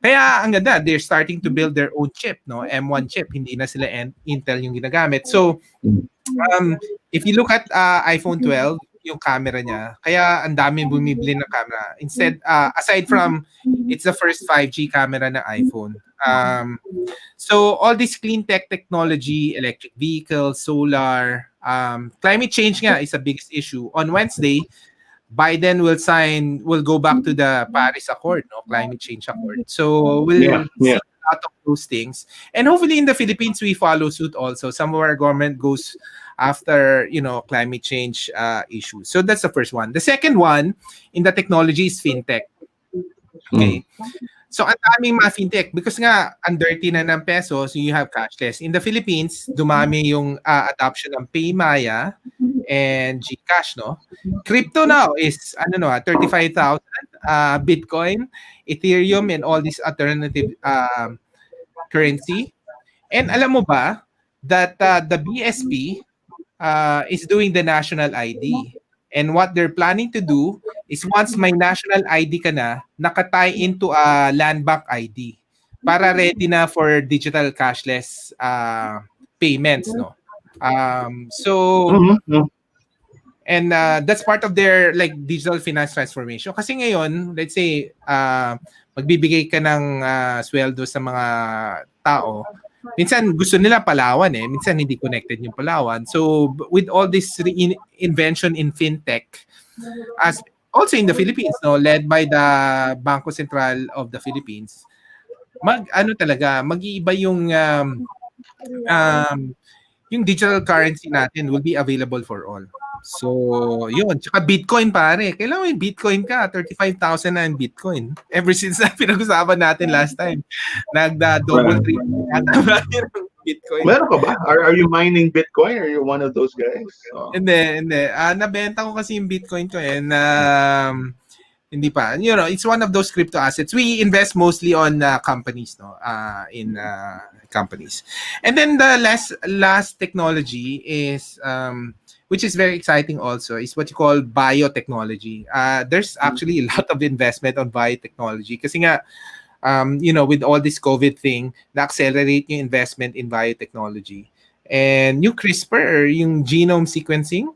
kaya ang ganda, they're starting to build their own chip, no? M1 chip, hindi na sila Intel yung ginagamit. So, if you look at iPhone 12, yung camera niya, kaya ang daming bumibili ng camera. Instead, aside from, it's the first 5G camera na iPhone. So, all this clean tech technology, electric vehicles, solar, climate change nga is a biggest issue. On Wednesday, Biden will go back to the Paris Accord, no, climate change accord. So we'll see a lot of those things, and hopefully in the Philippines we follow suit also. Some of our government goes after climate change issues. So that's the first one. The second one in the technology is fintech. Okay. So ang daming mga fintech because nga under 30 na ng peso, so you have cashless. In the Philippines, dumami yung adoption ng Paymaya and GCash, no? Crypto now is 35,000 Bitcoin, Ethereum and all these alternative currency. And alam mo ba that the BSP is doing the national ID. And what they're planning to do is once may national ID ka na, nakatie into a land bank ID para ready na for digital cashless payments, no? And that's part of their like digital finance transformation. Kasi ngayon, let's say magbibigay ka ng sweldo sa mga tao. Minsan gusto nila Palawan minsan hindi connected yung Palawan. So with all this invention in fintech, as also in the Philippines, no, led by the Bangko Sentral of the Philippines, mag-iiba yung digital currency natin will be available for all. So, yun. Tsaka Bitcoin, pare. Kailangan may Bitcoin ka. 35,000 na yung Bitcoin. Ever since na pinag-usapan natin last time. Nagda-double, triple yata ng Bitcoin. Meron ka ba? Are you mining Bitcoin? Are you one of those guys? Hindi. Nabenta ko kasi yung Bitcoin ko and hindi pa. It's one of those crypto assets. We invest mostly on companies, no? In companies. And then the last technology is which is very exciting also, is what you call biotechnology. There's actually a lot of investment on biotechnology kasi nga with all this COVID thing, na-accelerate yung investment in biotechnology. And yung CRISPR, yung genome sequencing,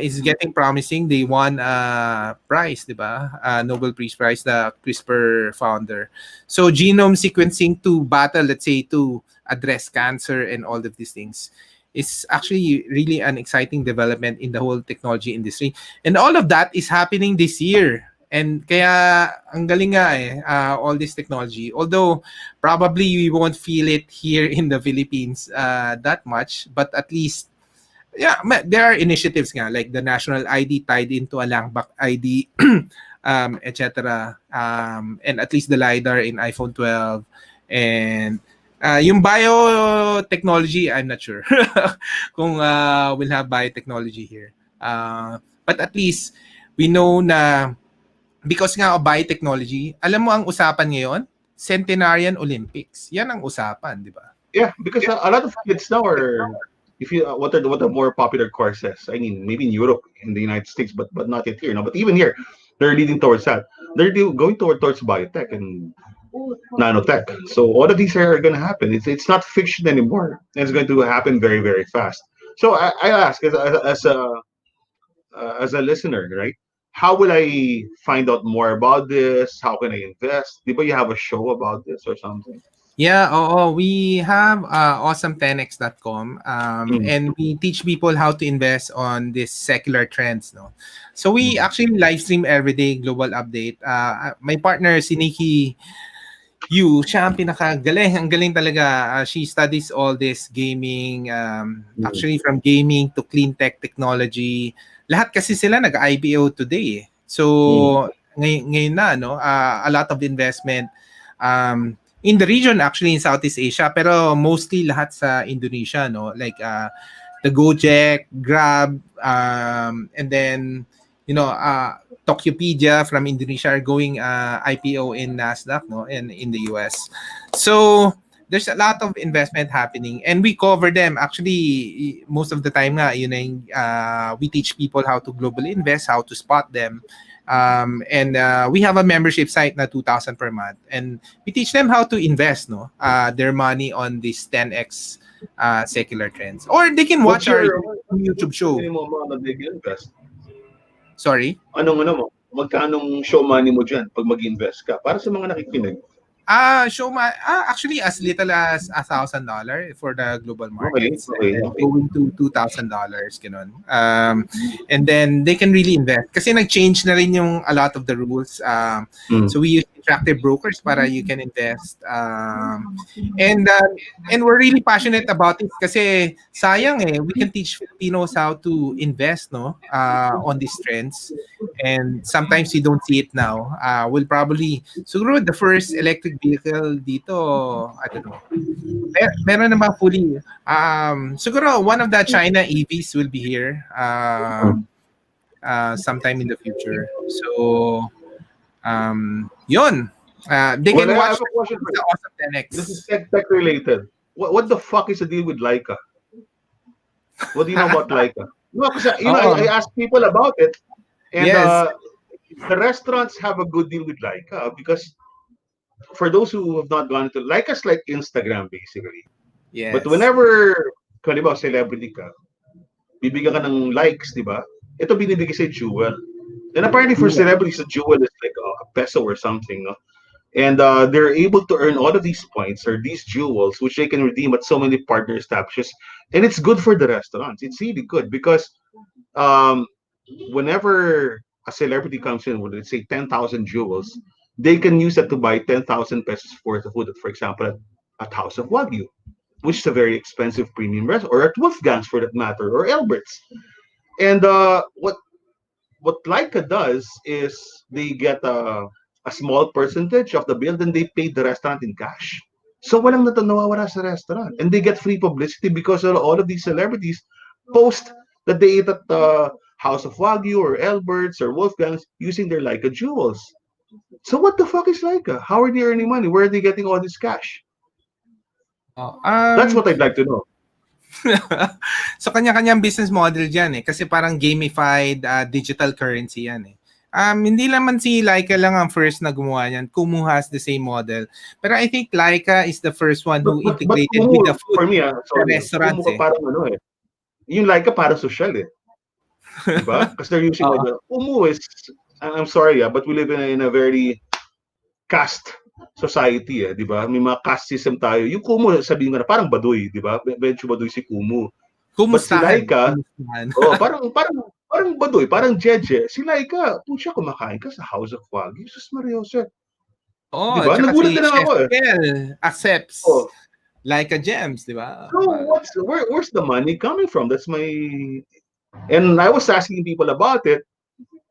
is getting promising. They won a prize, di ba? Nobel Peace Prize, the CRISPR founder. So genome sequencing to battle, let's say, to address cancer and all of these things is actually really an exciting development in the whole technology industry. And all of that is happening this year. And kaya ang galing nga all this technology. Although probably we won't feel it here in the Philippines that much, but at least there are initiatives nga like the national ID tied into a Langbak ID, etc. And at least the LiDAR in iPhone 12 and yung biotechnology, I'm not sure kung we'll have biotechnology here. But at least we know na because nga of biotechnology, alam mo ang usapan ngayon? Centenarian Olympics. Yan ang usapan, di ba? Yeah, because a lot of kids now are, if you what are the more popular courses? I mean, maybe in Europe, in the United States, but not yet here. No, but even here, they're leading towards that. They're going towards biotech and nanotech. So all of these are going to happen. It's not fiction anymore. It's going to happen very very fast. So I ask as a listener, right? How will I find out more about this? How can I invest? Di ba you have a show about this or something? Yeah, we have awesome10x.com and we teach people how to invest on these secular trends, no. So we actually live stream every day global update. My partner si Nikki siya ang pinakagaling. Ang galing talaga. She studies all this gaming, actually from gaming to clean tech technology. Lahat kasi sila nag-IPO today. So, ngayon na, no? A lot of investment in the region, actually in Southeast Asia, pero mostly lahat sa Indonesia, no? Like the Gojek, Grab, and then, Tokopedia from Indonesia are going IPO in Nasdaq, no, and in the US. So there's a lot of investment happening, and we cover them. Actually, most of the time, we teach people how to globally invest, how to spot them, and we have a membership site na 2,000 per month, and we teach them how to invest, no, their money on these 10x secular trends, or they can watch our YouTube show. Sorry? Magkanong show money mo dyan pag mag-invest ka? Para sa mga nakikinig. Actually as little as $1,000 for the global markets. Okay. Going to $2,000 ganun. And then they can really invest kasi nag-change na rin yung a lot of the rules. So we use interactive brokers para you can invest. And we're really passionate about it kasi sayang we can teach Filipinos how to invest, no, on these trends. And sometimes you don't see it now. We'll probably siguro the first electric vehicle dito, I don't know. Meron naman fully. Siguro one of the China EVs will be here sometime in the future. So, yun. They can watch the Awesome 10X. This is tech related. What the fuck is the deal with Leica? What do you know about Leica? No, because I ask people about it, and yes. The restaurants have a good deal with Leica because for those who have not gone to Leica's like Instagram basically. Yes. But whenever kung di ba celebrity ka, bibigyan ka ng likes, di ba? Ito binibigay sa jewel. And apparently for celebrities, a jewel is like a peso or something, no? And they're able to earn all of these points or these jewels, which they can redeem at so many partner establishments. And it's good for the restaurants. It's really good because whenever a celebrity comes in with, let's say, 10,000 jewels, they can use that to buy 10,000 pesos worth of food, for example, at House of Wagyu, which is a very expensive premium restaurant, or at Wolfgang's for that matter, or Albert's. And what Leica does is they get a small percentage of the bill, then they pay the restaurant in cash. So walang nawawala sa restaurant. And they get free publicity because all of these celebrities post that they ate at House of Wagyu or Albert's or Wolfgang's using their Leica jewels. So what the fuck is Leica? How are they earning money? Where are they getting all this cash? That's what I'd like to know. So kanya-kanyang business model dyan kasi parang gamified digital currency yan Hindi naman si Laika lang ang first na gumawa niyan. Kumu has the same model. Pero I think Laika is the first one who But integrated with the Kumu, food for me, sa sorry, Kumu restaurants ka eh. parang ano eh. Yung Laika para social eh. Diba? Because they're using Oo. like Kumu is, I'm sorry but we live in a very caste society di ba? May mga caste system tayo. Yung Kumu, sabihin ko na, parang baduy, di ba? Medyo baduy si Kumu. But si Kumustahan. Laika, Kumustahan. parang baduy, parang jeje. Si Laika, pucha, kumakain ka sa House of Wagyu. Jesus Maria Jose. Di Oh, ba? tsaka Nagulat si din ako Chef eh. Bell accepts Oh. Laika Gems, di ba? So where's the money coming from? That's my. And I was asking people about it.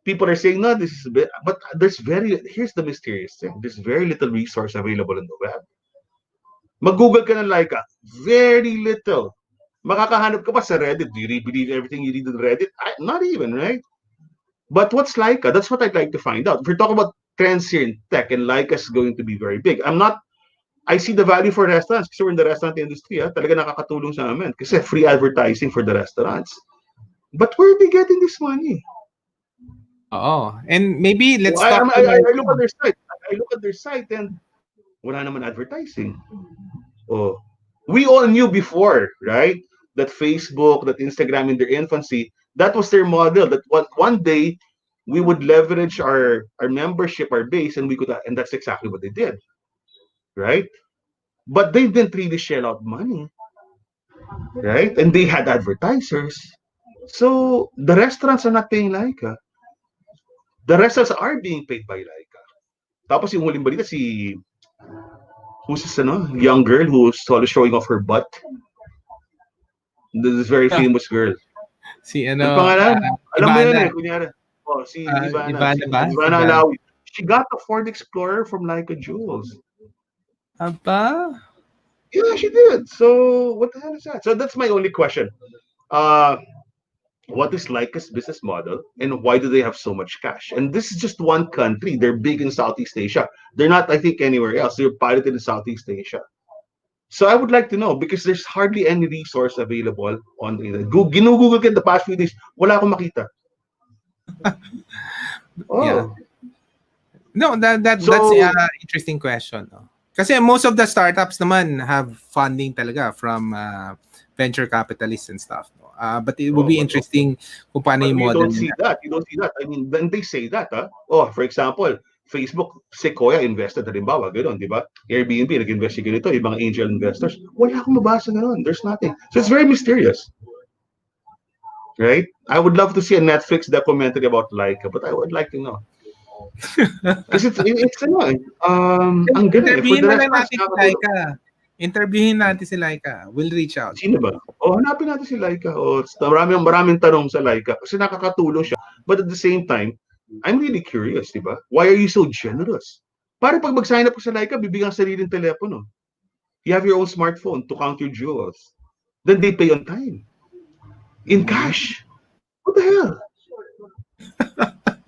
People are saying, no, this is a bit, but here's the mysterious thing. There's very little resource available in the web. Mag-Google ka ng Laika. Very little. Makakahanap ka pa sa Reddit. Do you really believe everything you read on Reddit? Not even, right? But what's Laika? That's what I'd like to find out. If we're talking about trends here in tech, and Laika is going to be very big. I see the value for restaurants kasi we're in the restaurant industry. Talaga nakakatulong sa amin kasi free advertising for the restaurants. But where are they getting this money? Oo. And maybe let's I, talk to I look at their site. I look at their site and wala naman advertising. Oh, we all knew before, right? That Facebook, that Instagram in their infancy, that was their model. That one day we would leverage our membership, our base, and we could, and that's exactly what they did, right? But they didn't really shell out money, right? And they had advertisers. So the restaurants are not paying Laika. The restaurants are being paid by Laika. Tapos yung huling balita, who's this young girl who's always showing off her butt? This very famous girl. Si Ang pangalan? Alam mo yun Ivana. kunyari. Oh, si Ivana. Ivana ba? Ivana Alawi. She got a Ford Explorer from Laika Jewels. Aba? Yeah, she did. So, what the hell is that? So, that's my only question. Uh, what is Laika's business model and why do they have so much cash? And this is just one country. They're big in Southeast Asia. They're not, I think, anywhere else. They're piloted in Southeast Asia. So I would like to know because there's hardly any resource available on the internet. Google in the past few days, wala akong makita. Yeah. Oh. No, that's interesting question. No? Kasi most of the startups naman have funding talaga from venture capitalists and stuff. No? But it will be interesting kung paano yung model. You don't see that. I mean, when they say that, oh, for example, Facebook, Sequoia invested halimbawa, gano'n, di ba? Airbnb, nag-invest yung ganito, ibang angel investors. Wala akong mabasa gano'n. There's nothing. So it's very mysterious. Right? I would love to see a Netflix documentary about Laika, but I would like to know. Because it's ang galing. For the restaurants, Interviewin natin si Laika. We'll reach out. Sino ba? Hanapin natin si Laika. Maraming tanong sa Laika kasi nakakatulong siya. But at the same time, I'm really curious, di ba? Why are you so generous? Para pag mag-sign up ka sa Laika, bibigyan ka sariling telepono. You have your own smartphone to count your jewels. Then they pay on time. In cash. What the hell?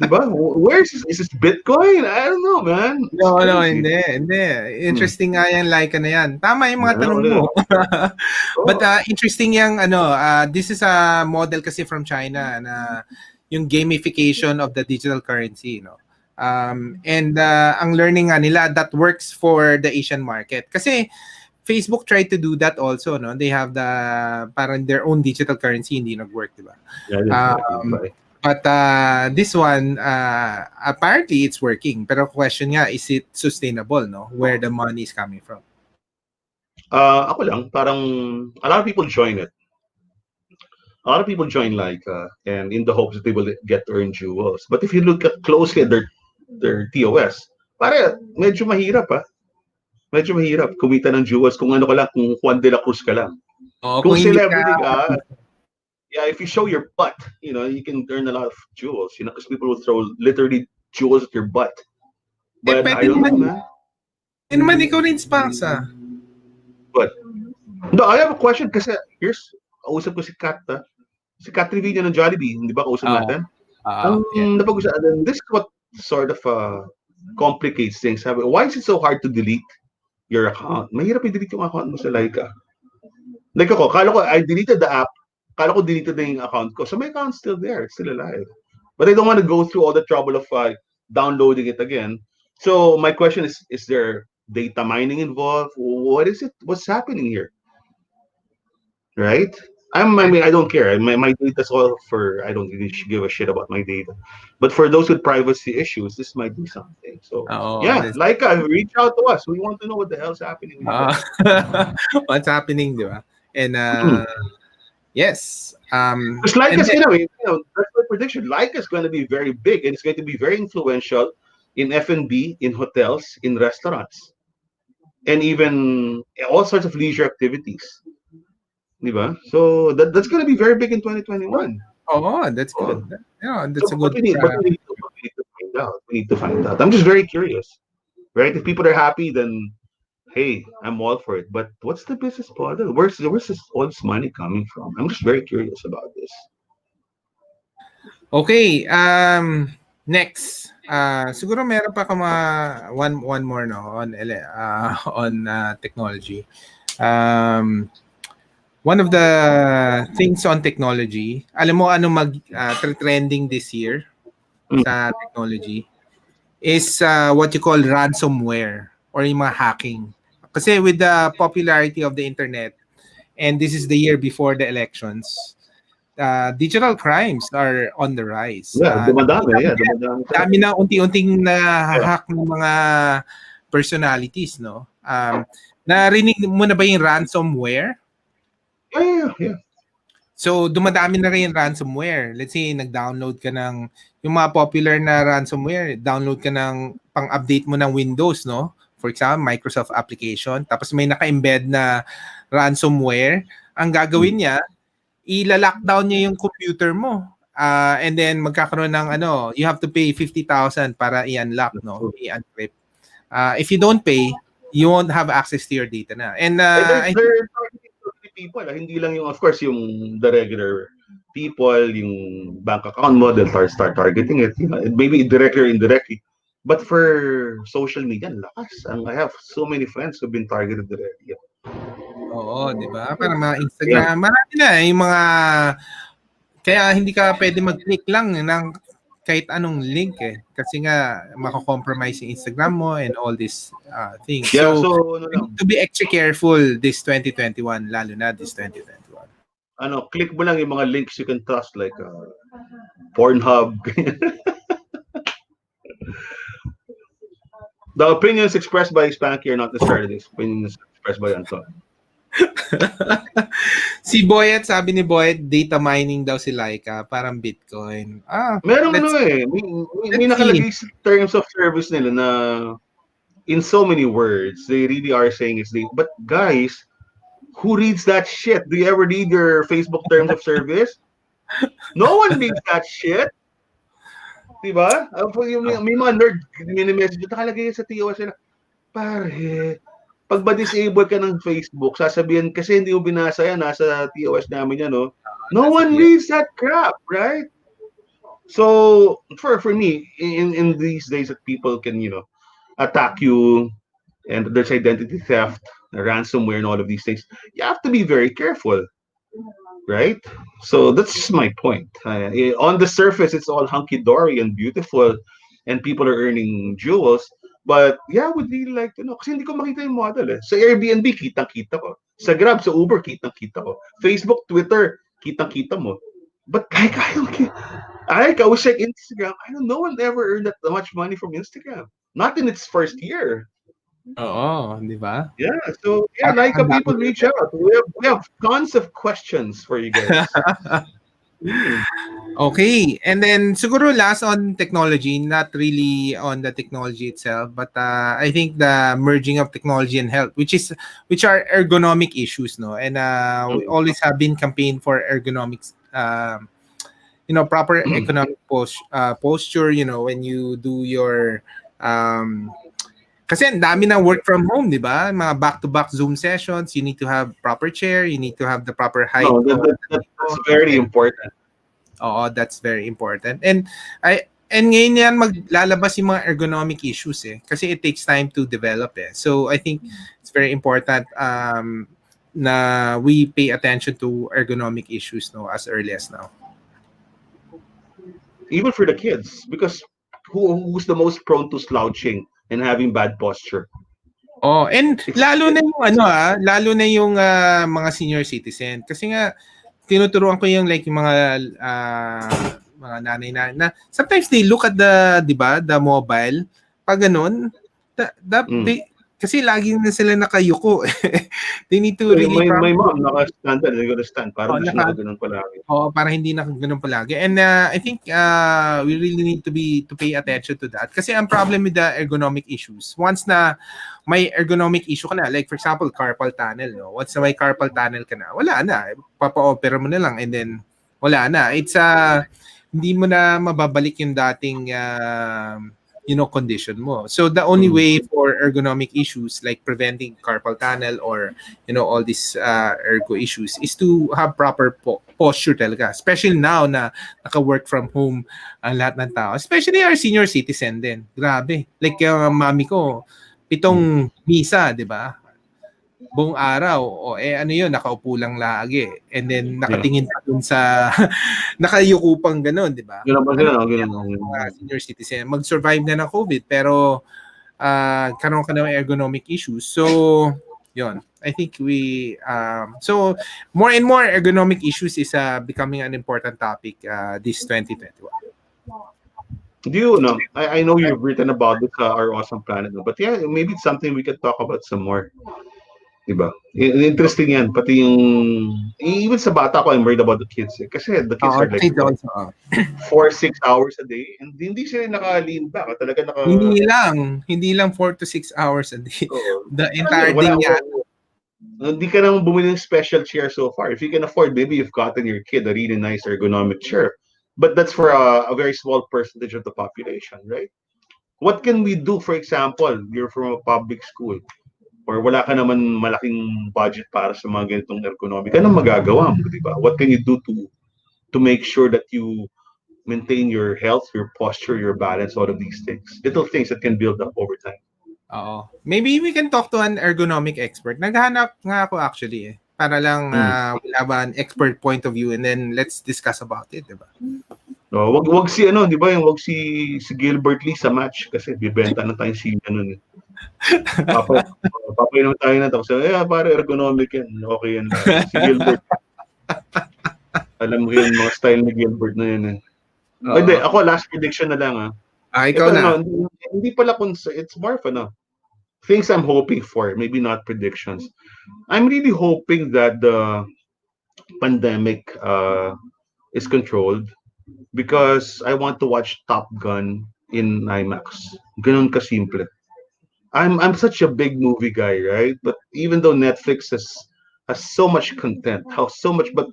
Diba? Where is this Bitcoin? I don't know, man. No, hindi. Interesting nga yan, Laika na yan. Tama yung mga tanong mo. But interesting yung this is a model kasi from China na yung gamification of the digital currency, and ang learning nga nila that works for the Asian market. Kasi Facebook tried to do that also, no? They have the parang their own digital currency, hindi nag-work, diba? But this one, apparently it's working. Pero question nga, is it sustainable, no? Where the money is coming from? Ako lang, parang a lot of people join it. A lot of people join Laika and in the hopes that they will get to earn jewels. But if you look closely at their TOS, pare, medyo mahirap Medyo mahirap kumita ng jewels kung ano ka lang, kung Juan de la Cruz ka lang. Kung celebrity ka, yeah, if you show your butt, you can earn a lot of jewels, because people will throw literally jewels at your butt. But I don't know, man. Hindi naman ikaw rin sponsor. But, no, I have a question kasi here's, kausap ko si Kat, si Kat Trevino ng Jollibee, hindi ba kausap natin? This is what sort of complicates things. Why is it so hard to delete your account? Mahirap i-delete yung account mo sa Laika. Like ako, kala ko, I deleted the app. Kala ko deleted na yung account ko. So my account's still there. It's still alive. but I don't want to go through all the trouble of downloading it again. So my question is there data mining involved? What is it? What's happening here? Right? I mean, I don't care. My data's all for. I don't really give a shit about my data. But for those with privacy issues, this might be something. So Oo, yeah, like reach out to us. We want to know what the hell's happening with you ah, guys. what's happening, di ba? And yes, Because and Leica's, then, that's my prediction. Leica's going to be very big and it's going to be very influential in F&B, in hotels, in restaurants, and even all sorts of leisure activities. Diba? So that's going to be very big in 2021. oh, that's Oh. good. Yeah, So that's a what good. we need, what we need to find out. We need to find out. I'm just very curious, right? If people are happy, then hey, I'm all for it. But what's the business model? Where's this all this money coming from? I'm just very curious about this. Okay, next. Siguro meron pa ako one more no on on technology. Um, One of the things on technology, alam mo ano trending this year Mm. sa technology is what you call ransomware or yung mga hacking. Kasi with the popularity of the internet and this is the year before the elections, digital crimes are on the rise. Yeah, dumadami. Nakita mo Yeah, yan, dumadami dami talaga. na unti-unting Yeah. na-hack ng mga personalities, no? Narinig mo na ba yung ransomware? Yeah. So, dumadami na rin yung ransomware. Let's say, nag-download ka ng, yung mga popular na ransomware, download ka ng pang-update mo ng Windows, no? For example, Microsoft application. Tapos may naka-embed na ransomware. Ang gagawin niya, ila-lockdown niya yung computer mo. And then magkakaroon ng you have to pay 50,000 para i-unlock, no? I-encrypt. If you don't pay, you won't have access to your data na. And And I think, they're targeting so many people. Hindi lang yung, of course, yung the regular people, yung bank account mo, they'll start targeting it. Maybe directly or indirectly. But for social media, ang lakas. I have so many friends who've been targeted directly. oo, di ba? Para mga Yeah. Instagram, marami na yung mga, kaya hindi ka pwede mag-click lang ng kahit anong link kasi nga mako-compromise yung Instagram mo and all these things. Yeah, So, so ano we lang, need to be extra careful this 2021, lalo na this 2021. click mo lang yung mga links you can trust like Pornhub. The opinions expressed by Spanky are not necessarily the opinions expressed by Anton. Si Boyet, sabi ni Boyet, data mining daw si Laika, parang Bitcoin. Merong Let's may see. nakalagay sa terms of service nila na in so many words, they really are saying it's data. But guys, who reads that shit? Do you ever read your Facebook terms of service? No one reads that shit. Diba? May mga nerd, mini-message, nakalagay sa TOS nila, pare, pag ba-disable ka ng Facebook, sasabihin, kasi hindi mo binasa yan, nasa TOS namin yan, no? No one reads that crap, right? So, for me, in these days that people can, attack you, and there's identity theft, ransomware, and all of these things, you have to be very careful, right? So that's my point. On the surface, it's all hunky dory and beautiful, and people are earning jewels. But yeah, I would really like to know. Kasi hindi ko makita yung model eh. Sa Airbnb, kitang-kita ko. Sa Grab, sa Uber, kitang-kita ko. Facebook, Twitter, kitang-kita mo. But I don't care. I was like Instagram. I don't know. No one ever earned that much money from Instagram. Not in its first year. Oo, di ba? Yeah, so yeah, Parang like ang people dami. reach out. We have tons of questions for you guys. Okay, and then siguro last on technology, not really on the technology itself, but I think the merging of technology and health, which are ergonomic issues, no, and we always have been campaign for ergonomics, proper economic posture, when you do your kasi ang dami ng work from home, di ba? Mga back-to-back Zoom sessions, you need to have proper chair, you need to have the proper height. No, that's very important. Oo, that's very important. And ngayon yan maglalabas yung mga ergonomic issues kasi it takes time to develop So I think it's very important na we pay attention to ergonomic issues as early as now. even for the kids, because who's the most prone to slouching and having bad posture? Oh, and It's lalo na kids. yung lalo na yung mga senior citizen kasi nga tinuturuan ko yung like yung mga nanay na sometimes they look at the 'di ba, the mobile pag ganun, Mm. kasi lagi na sila nakayuko. They need to So, really my probably mom naka-stand na, naka-stand. Parang oh, di siya naka nakaganon palagi. Oo, para hindi na gano'n palagi. And I think we really need to pay attention to that. Kasi ang problem with the ergonomic issues, once na may ergonomic issue ka na, like for example, carpal tunnel, no? Once na may carpal tunnel ka na, wala na. Papa-opera mo na lang and then wala na. It's hindi mo na mababalik yung dating condition mo. So the only Mm. way for ergonomic issues like preventing carpal tunnel or all these ergo issues is to have proper posture talaga. Especially now na naka-work from home ang lahat ng tao. Especially our senior citizen din. Grabe. Like yung mami ko, Mm. pitong misa, di ba? Buong araw. O ano yun, nakaupo lang lagi. And then Yeah. nakatingin pa dun sa nakayuko pang ganun, di ba? Ganun ba Ano sila? Oh, kaya ganun, oh, mga ganun. senior citizen? Mag-survive na ng COVID pero karoon ka ng ergonomic issues. So, yon. I think so more and more ergonomic issues is becoming an important topic this 2021. Do you know? I know you've written about this, our awesome planet, no? But yeah, maybe it's something we could talk about some more. Diba? Interesting yan. Pati yung, even sa bata ko, I'm worried about the kids. Eh. Kasi the kids Oo, are like, kids what, also. 4, 6 hours a day? And hindi sila naka-lean back. Talaga naka, Hindi lang 4 to 6 hours a day. oh, The parang yun, entire day yan. hindi ka nang bumili ng special chair so far. If you can afford, maybe you've gotten your kid a really nice ergonomic chair. But that's for a very small percentage of the population, right? What can we do, for example, you're from a public school, or wala ka naman malaking budget para sa mga ganitong ergonomic, anong magagawa mo, di ba? What can you do to make sure that you maintain your health, your posture, your balance, all of these things? Little things that can build up over time. Oo. Maybe we can talk to an ergonomic expert. Naghahanap nga ako actually eh. Para lang Mm. we'll have an expert point of view and then let's discuss about it, di ba? No, wag si ano, 'di ba, yung wag si Gilbert Lee sa match kasi bibenta na tayong si ano eh. Papainom tayo na tapos para ergonomic yan. Okay yan lahat. Si Gilbert, alam mo yun, mga style ni Gilbert na yun eh. Hindi, Oo. ako last prediction na lang ah. Ikaw Ito na. no, hindi pala it's more of ano, things I'm hoping for, maybe not predictions. I'm really hoping that the pandemic is controlled because I want to watch Top Gun in IMAX. Ganun kasimple. I'm such a big movie guy, right? But even though Netflix has so much content, how so much, but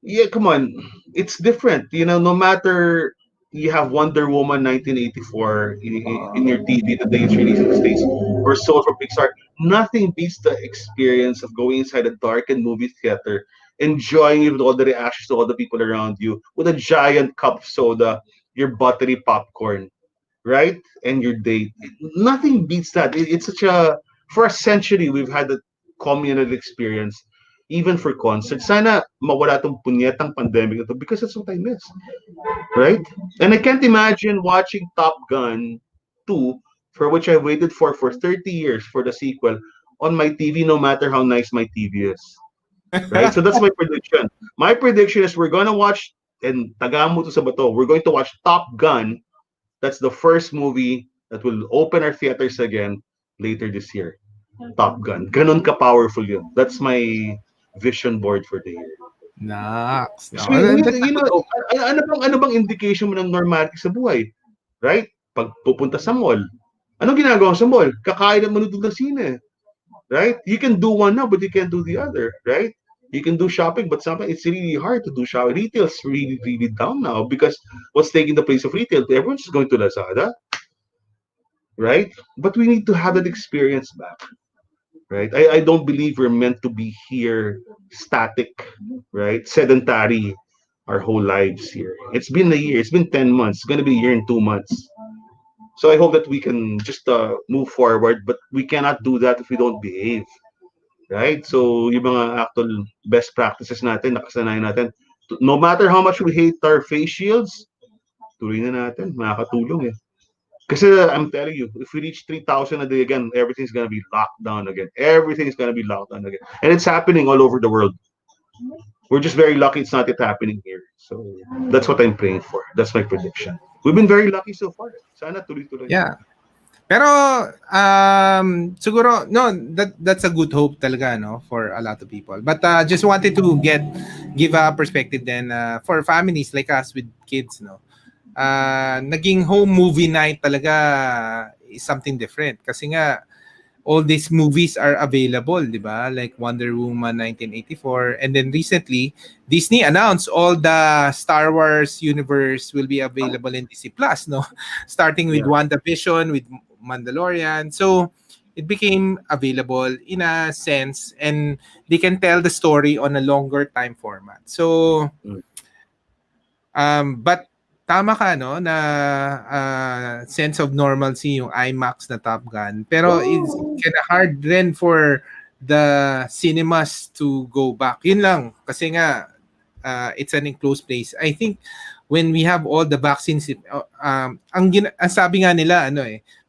yeah, come on, it's different. You know, no matter you have Wonder Woman 1984 in your TV the day it's released in the States, or Soul from Pixar, nothing beats the experience of going inside a darkened movie theater, enjoying it with all the reactions to all the people around you, with a giant cup of soda, your buttery popcorn, right? And your date. Nothing beats that. It's such a, for a century we've had a communal experience, even for concerts. Sana mawala tong punyetang pandemic na to because that's what I miss, right? And I can't imagine watching Top Gun 2, for which I waited for 30 years for the sequel, on my TV, no matter how nice my TV is. Right? So that's my prediction. My prediction is we're gonna watch, and tagamo to sa bato, we're going to watch Top Gun. That's the first movie that will open our theaters again later this year. Top Gun. Ganun ka-powerful yun. That's my vision board for the year. Nax. So, No, that's a you know, good hope. ano bang indication mo ng normality sa buhay? Right? Pag pupunta sa mall, anong ginagawa sa mall? Kakain at manood ng sine. Right? You can do one now, but you can't do the other. Right? You can do shopping, but sometimes it's really hard to do shopping. Retail's really, really down now because what's taking the place of retail? Everyone's just going to Lazada, right? But we need to have that experience back, right? I don't believe we're meant to be here static, right? Sedentary our whole lives here. It's been a year. It's been 10 months. It's going to be a year and 2 months. So I hope that we can just move forward, but we cannot do that if we don't behave, right? So yung mga actual best practices natin, nakasanayan natin, no matter how much we hate our face shields, tuloy na natin, makakatulong eh. Kasi I'm telling you, if we reach 3,000 a day again, everything's gonna be locked down again. Everything's gonna be locked down again. And it's happening all over the world. We're just very lucky it's not yet happening here. So that's what I'm praying for. That's my prediction. We've been very lucky so far. Sana tuloy-tuloy. Yeah. Pero siguro no, that's a good hope talaga, no, for a lot of people. But just wanted to give a perspective then for families like us with kids, no. Naging home movie night talaga is something different kasi nga all these movies are available, di ba? Like Wonder Woman 1984. And then recently, Disney announced all the Star Wars universe will be available in Disney Plus, no? Starting with WandaVision, with Mandalorian. So it became available in a sense, and they can tell the story on a longer time format. So, but tama ka, no, na sense of normalcy yung IMAX na Top Gun. Pero it's kind of hard rin for the cinemas to go back. Yun lang. Kasi nga, it's an enclosed place. I think when we have all the vaccines, ang sabi nga nila,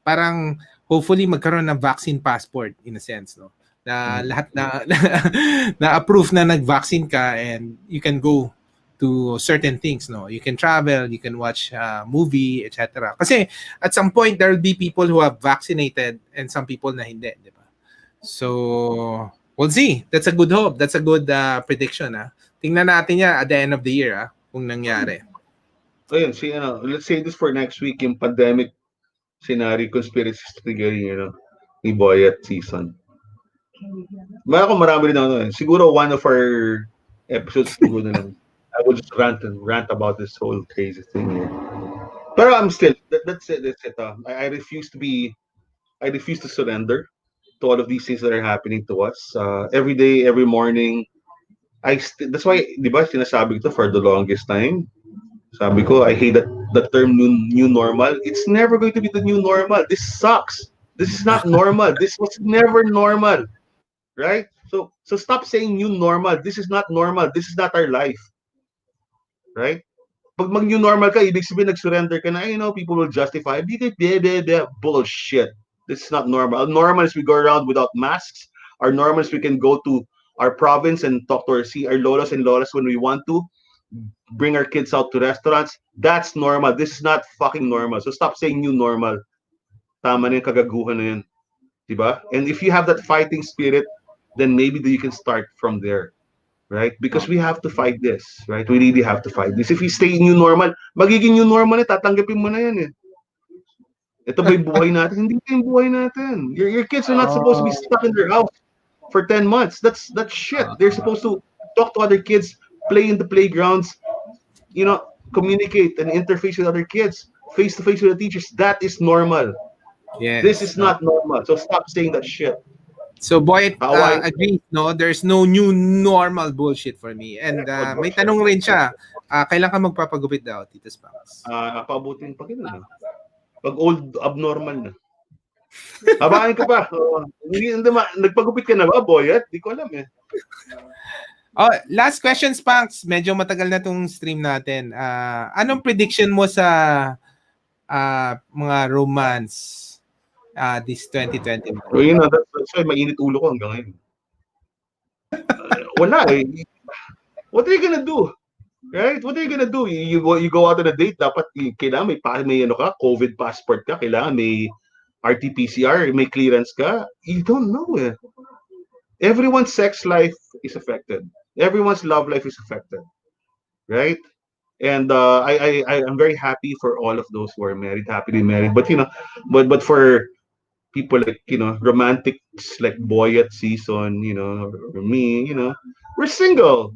parang hopefully magkaroon ng vaccine passport in a sense, no? Na lahat na approve na nag-vaccine ka and you can go to certain things, no? You can travel, you can watch movie, etc. Kasi at some point there will be people who have vaccinated and some people na hindi, di ba? So we'll see. That's a good hope. That's a good prediction. Tingnan natin yan at the end of the year, kung nangyari. Ayun, let's say this for next week, yung pandemic scenario, conspiracy theory, ni Boyet season. Marami rin ako. Siguro one of our episodes siguro na lang. I will just rant about this whole crazy thing here. But I'm still, that's it. I refuse to surrender to all of these things that are happening to us. Every day, every morning, that's why, di ba, sinasabi ko for the longest time. Sabi ko, I hate that term new normal. It's never going to be the new normal. This sucks. This is not normal. This was never normal. Right? So stop saying new normal. This is not normal. This is not our life. Right? Pag mag-new normal ka, ibig sabihin nag-surrender ka na, people will justify, bullshit. This is not normal. Normal is we go around without masks. Our normal is we can go to our province and talk to our lolas and lolas when we want to. Bring our kids out to restaurants. That's normal. This is not fucking normal. So stop saying new normal. Tama na yung kagaguhan na yun. Diba? And if you have that fighting spirit, then maybe you can start from there. Right? Because we have to fight this, right? We really have to fight this. If we stay new normal, magiging new normal tatanggapin mo na yan eh. Ito ba yung buhay natin? Hindi ito yung buhay natin. Your kids are not supposed to be stuck in their house for 10 months. That's shit. They're supposed to talk to other kids, play in the playgrounds, communicate and interface with other kids, face to face with the teachers. That is normal. Yes. This is not normal. So stop saying that shit. So Boy agrees, no? There's no new normal bullshit for me. And may tanong rin siya, kailan ka magpapagupit daw, Tito Spanks? Pabutin pa gano'n. Pag old, abnormal na. Habain ka pa. Nagpagupit ka na ba, Boyet? Di ko alam eh. Last question, Spanks. Medyo matagal na tong stream natin. Anong prediction mo sa mga romance this 2021? That's why mainit ulo ko hanggang ngayon. Wala eh. What are you gonna do? Right? What are you gonna do? You go out on a date, dapat kailangan may COVID passport ka, kailangan may RT-PCR, may clearance ka. You don't know eh. Everyone's sex life is affected. Everyone's love life is affected. Right? And I'm very happy for all of those who are married, happily married. But but for people like romantics like Boyet season, or me, we're single,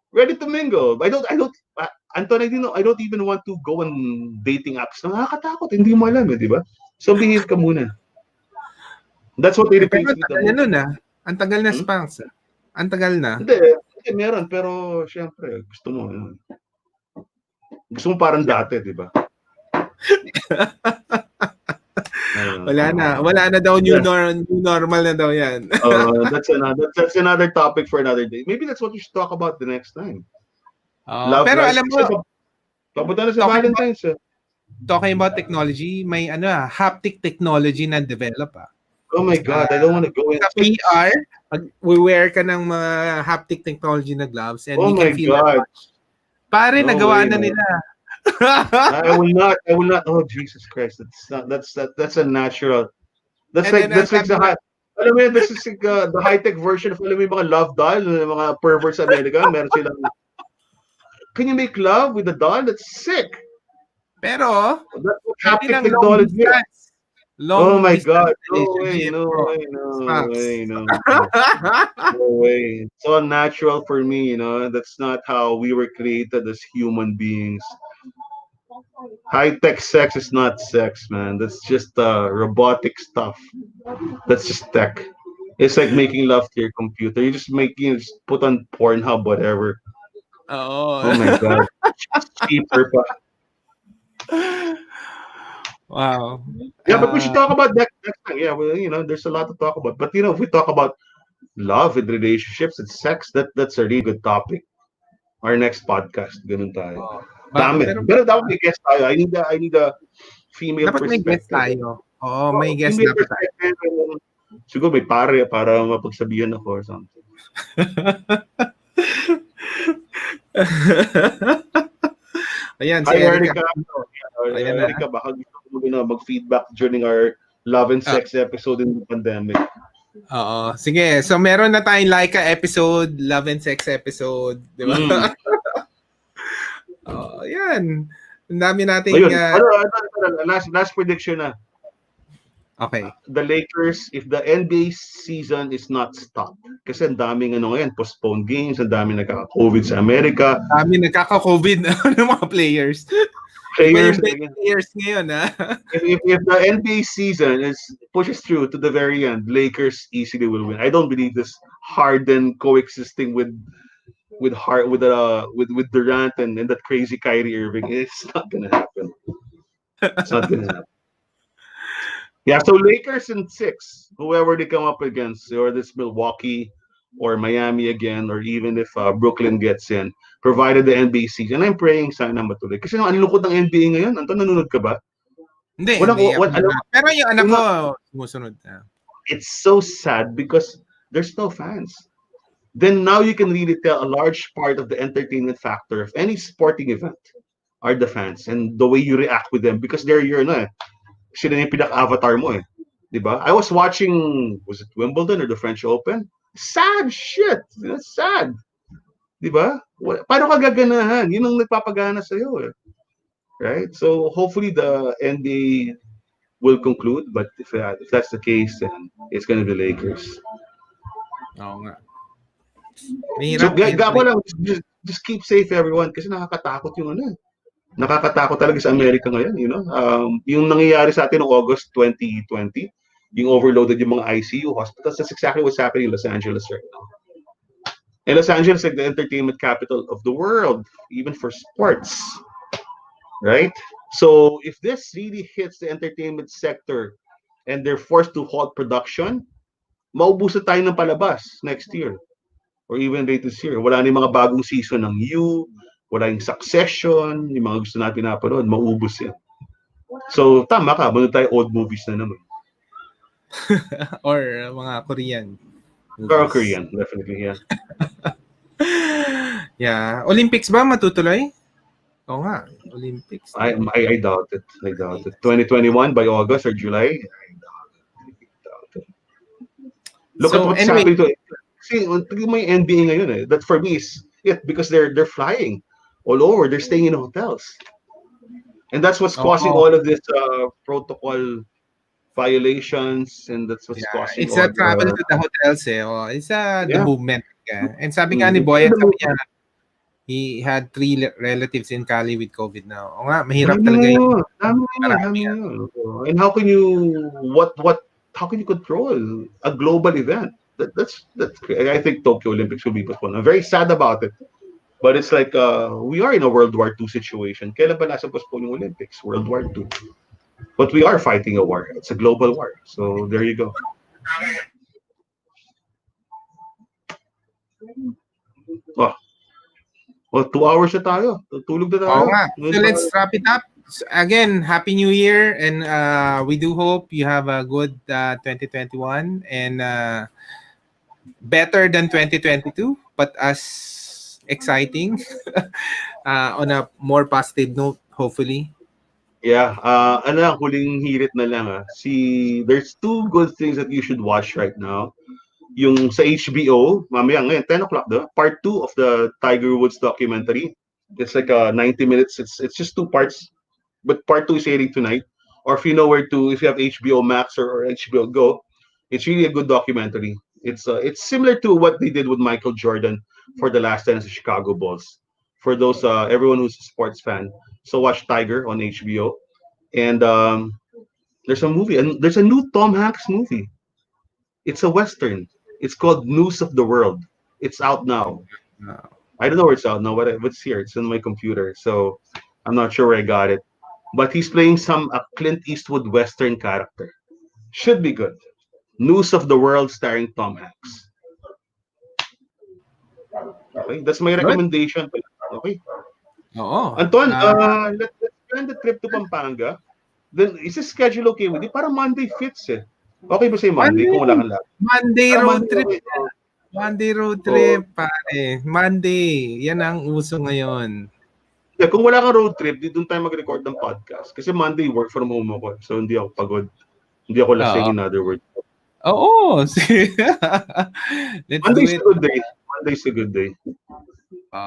ready to mingle. Anton, I don't even want to go on dating apps. Nakakatakot, hindi mo alam di ba? So behave ka muna. That's what they replace with. Ang tagal na Spanks. Ang tagal na. Hindi, meron, pero syempre gusto mo parang dati, di ba? Wala na daw new normal na daw yan. That's another topic for another day. Maybe that's what we should talk about the next time. Pero alam mo, papunta na sa Valentine's. talking about technology, may haptic technology na develop Oh my Sa, God, I don't want to go sa into it. VR, we-wear ka ng mga haptic technology na gloves and Oh you can my feel the God. touch. Pare, No nagawa way, na man. nila. I will not. I will not. Oh Jesus Christ! That's not. That's a natural. And then ang That's like sabi the niya, high. Alam mo yun, this is like, the high-tech version of alam mo yung mga love doll, yung mga perverts sa America, meron silang, can you make love with a doll? That's sick. pero That's what pwede haptic ng long technology is. distance. Oh Long my distance God. No way, relationship. no Oh, way, no sucks. way, no way. No way. It's all natural for me, you know. That's not how we were created as human beings. High tech sex is not sex, man. That's just robotic stuff. That's just tech. It's like making love to your computer. You just put on Pornhub, whatever. Oo. Oh my God. Cheaper pa. Wow. Yeah, but we should talk about that next time. Yeah, well, there's a lot to talk about. But if we talk about love and relationships and sex, that's a really good topic. Our next podcast, ganun tayo. Oh. Dami. Pero Pero dapat may guest tayo. I need a female dapat may guest perspective. tayo. Oo, may Oh, guest female dapat tayo. perspective. Siguro may pare para mapagsabihan ako or something. Ayan, si Hi, Erica. Erica. Ayan na. Erica, baka gusto mo mag-feedback during our love and Ah, sex episode in the pandemic. oo. Sige. So, meron na tayong Laika episode, Love and Sex episode. Di ba? Mm. Ayan. Ang dami nating... Ayun. Last prediction na. Okay. The Lakers, if the NBA season is not stopped, kasi ang daming ngayon, postponed games, ang daming nagkaka-COVID sa Amerika. Dami nagkaka-COVID ng mga players. Iba Players, yung best players ngayon, if the NBA season pushes through to the very end, Lakers easily will win. I don't believe this Harden coexisting with Durant and that crazy Kyrie Irving. It's not gonna happen. It's not gonna happen. Yeah, so Lakers in 6, whoever they come up against, or this Milwaukee or Miami again, or even if Brooklyn gets in, provided the NBA season. I'm praying sana matuloy. Kasi ang lungkot ng NBA ngayon. Anton, nanonood ka ba? Hindi. Pero yung anak ko, know, sumusunod na. it's so sad because there's no fans. Then now you can really tell a large part of the entertainment factor of any sporting event are the fans and the way you react with them because they're your sila yung pinaka-avatar mo eh. Diba? I was watching, was it Wimbledon or the French Open? Sad shit. That's sad. Diba? Paano ka gaganahan? Yun ang nagpapagana sa'yo eh. Right? So hopefully the NBA will conclude, but if that's the case, then it's gonna be Lakers. Oo nga. So, gago lang, just keep safe everyone kasi nakakatakot yung nakakatakot talaga sa Amerika ngayon, yung nangyayari sa atin noong August 2020, yung overloaded yung mga ICU hospitals, that's exactly what's happening in Los Angeles right now. And Los Angeles is like the entertainment capital of the world, even for sports, right? So if this really hits the entertainment sector and they're forced to halt production, maubusan tayo ng palabas next year or even late this year. Wala na yung mga bagong season ng You, wala yung Succession, yung mga gusto natin napanood, maubos yan. So, tama ka, muna tayo old movies na naman. Or mga Korean movies. Or Korean, definitely, yeah. Yeah. Olympics ba matutuloy? Oo nga, Olympics. I doubt it. 2021 by August or July? I doubt it. Look at what's happening to it. See, may NBA ngayon eh. That for me is it because they're flying all over. They're staying in hotels. And that's what's causing all of this protocol violations, and that's what's causing it's a travel to the hotels eh. It's the movement. And sabi nga ni Boy, sabi niya, he had 3 relatives in Cali with COVID now. O nga, mahirap talaga yun. And how can you control a global event? That's I think Tokyo Olympics will be postponed. I'm very sad about it. But it's like we are in a World War II situation. Kailan ba nasa postpone yung Olympics? World War II. But we are fighting a war. It's a global war. So there you go. Oh, 2 hours na tayo. Tulog na tayo. Oo nga. So let's wrap it up. So again, Happy New Year, and we do hope you have a good 2021 and better than 2022, but as exciting on a more positive note, hopefully. Yeah, ano lang, huling hirit na lang there's two good things that you should watch right now. Yung sa HBO, mamaya ngayon, 10 o'clock part 2 of the Tiger Woods documentary. It's like 90 minutes. It's just two parts, but part 2 is airing tonight. Or if you have HBO Max or HBO Go, it's really a good documentary. It's similar to what they did with Michael Jordan for the last dance of Chicago Bulls. For those everyone who's a sports fan, so watch Tiger on HBO. And there's a movie, and there's a new Tom Hanks movie. It's a western. It's called News of the World. It's out now. Uh, I don't know where it's out now, but it's here. It's on my computer, so I'm not sure where I got it. But he's playing some a Clint Eastwood western character. Should be good. News of the World starring Tom Hanks. Okay, that's my Good. recommendation. Okay, Oo. Anton, let's plan the trip to Pampanga. Then is this schedule okay with you? Para Monday fits eh. Okay ba sa'yo Monday kung wala Monday. kang lag? Monday Para road Monday trip. okay. Monday road Oo. trip, pare. Monday. Yan ang uso ngayon. Yeah, kung wala kang road trip, di doon tayo mag-record ng podcast. Kasi Monday, work from home ako. So, hindi ako pagod. Hindi ako lasing, Oo. in other words. Oo. Let's do Monday's a it. good day. Monday's a good day.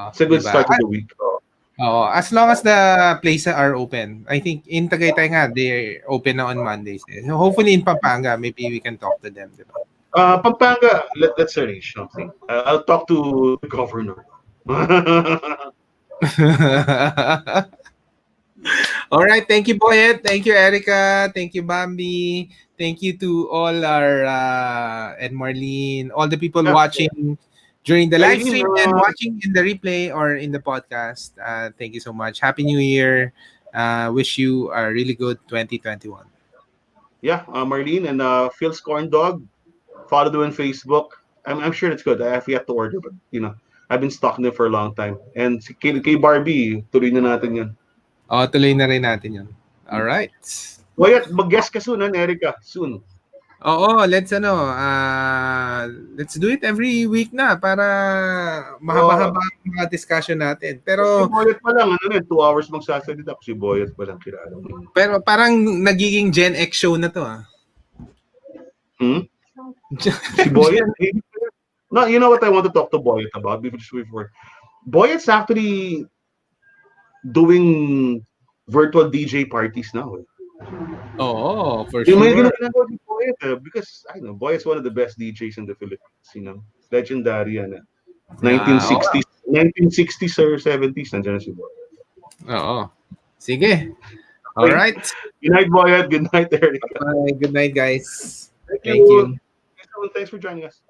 It's a Di good ba? start to the week. Oh. Oo, as long as the places are open. I think in Tagaytay nga, they're open na on Mondays. So hopefully in Pampanga, maybe we can talk to them, di ba? Pampanga, let's arrange something. I'll talk to the governor. All right, thank you, Boyet. Thank you, Erica. Thank you, Bambi. Thank you to all our and Marlene, all the people Yeah. watching during the live Eileen, stream and watching in the replay or in the podcast. Thank you so much. Happy New Year. Wish you a really good 2021. yeah, Marlene and Phil's Corn Dog. Follow them on Facebook. I'm sure it's good. I have yet to order, but I've been stalking them for a long time. And kay Barbie, tuloy na natin yan. Tuloy na rin natin yun. All right. Wyatt, mag-guest ka soon, Erica. Soon. Oo, let's do it every week na para mahaba-haba ang mga discussion natin. Si Boyet pa lang, 2 hours magsasalita. Si Boyet pa lang kilala mo. Pero parang nagiging Gen X show na to Si Boyet? No, you know what I want to talk to Boyet about before. Boyet's actually doing virtual DJ parties now. Oo, for Yung may sure. ginagawa ni Boyet because I know Boyet's one of the best DJs in the Philippines. Legendary yan. 1960s or 70s nandiyan si Boyet. Oo. Sige. All right. Good night, Boyet. Good night, Erica. Bye. Good night, guys. Thank you. Thanks for joining us.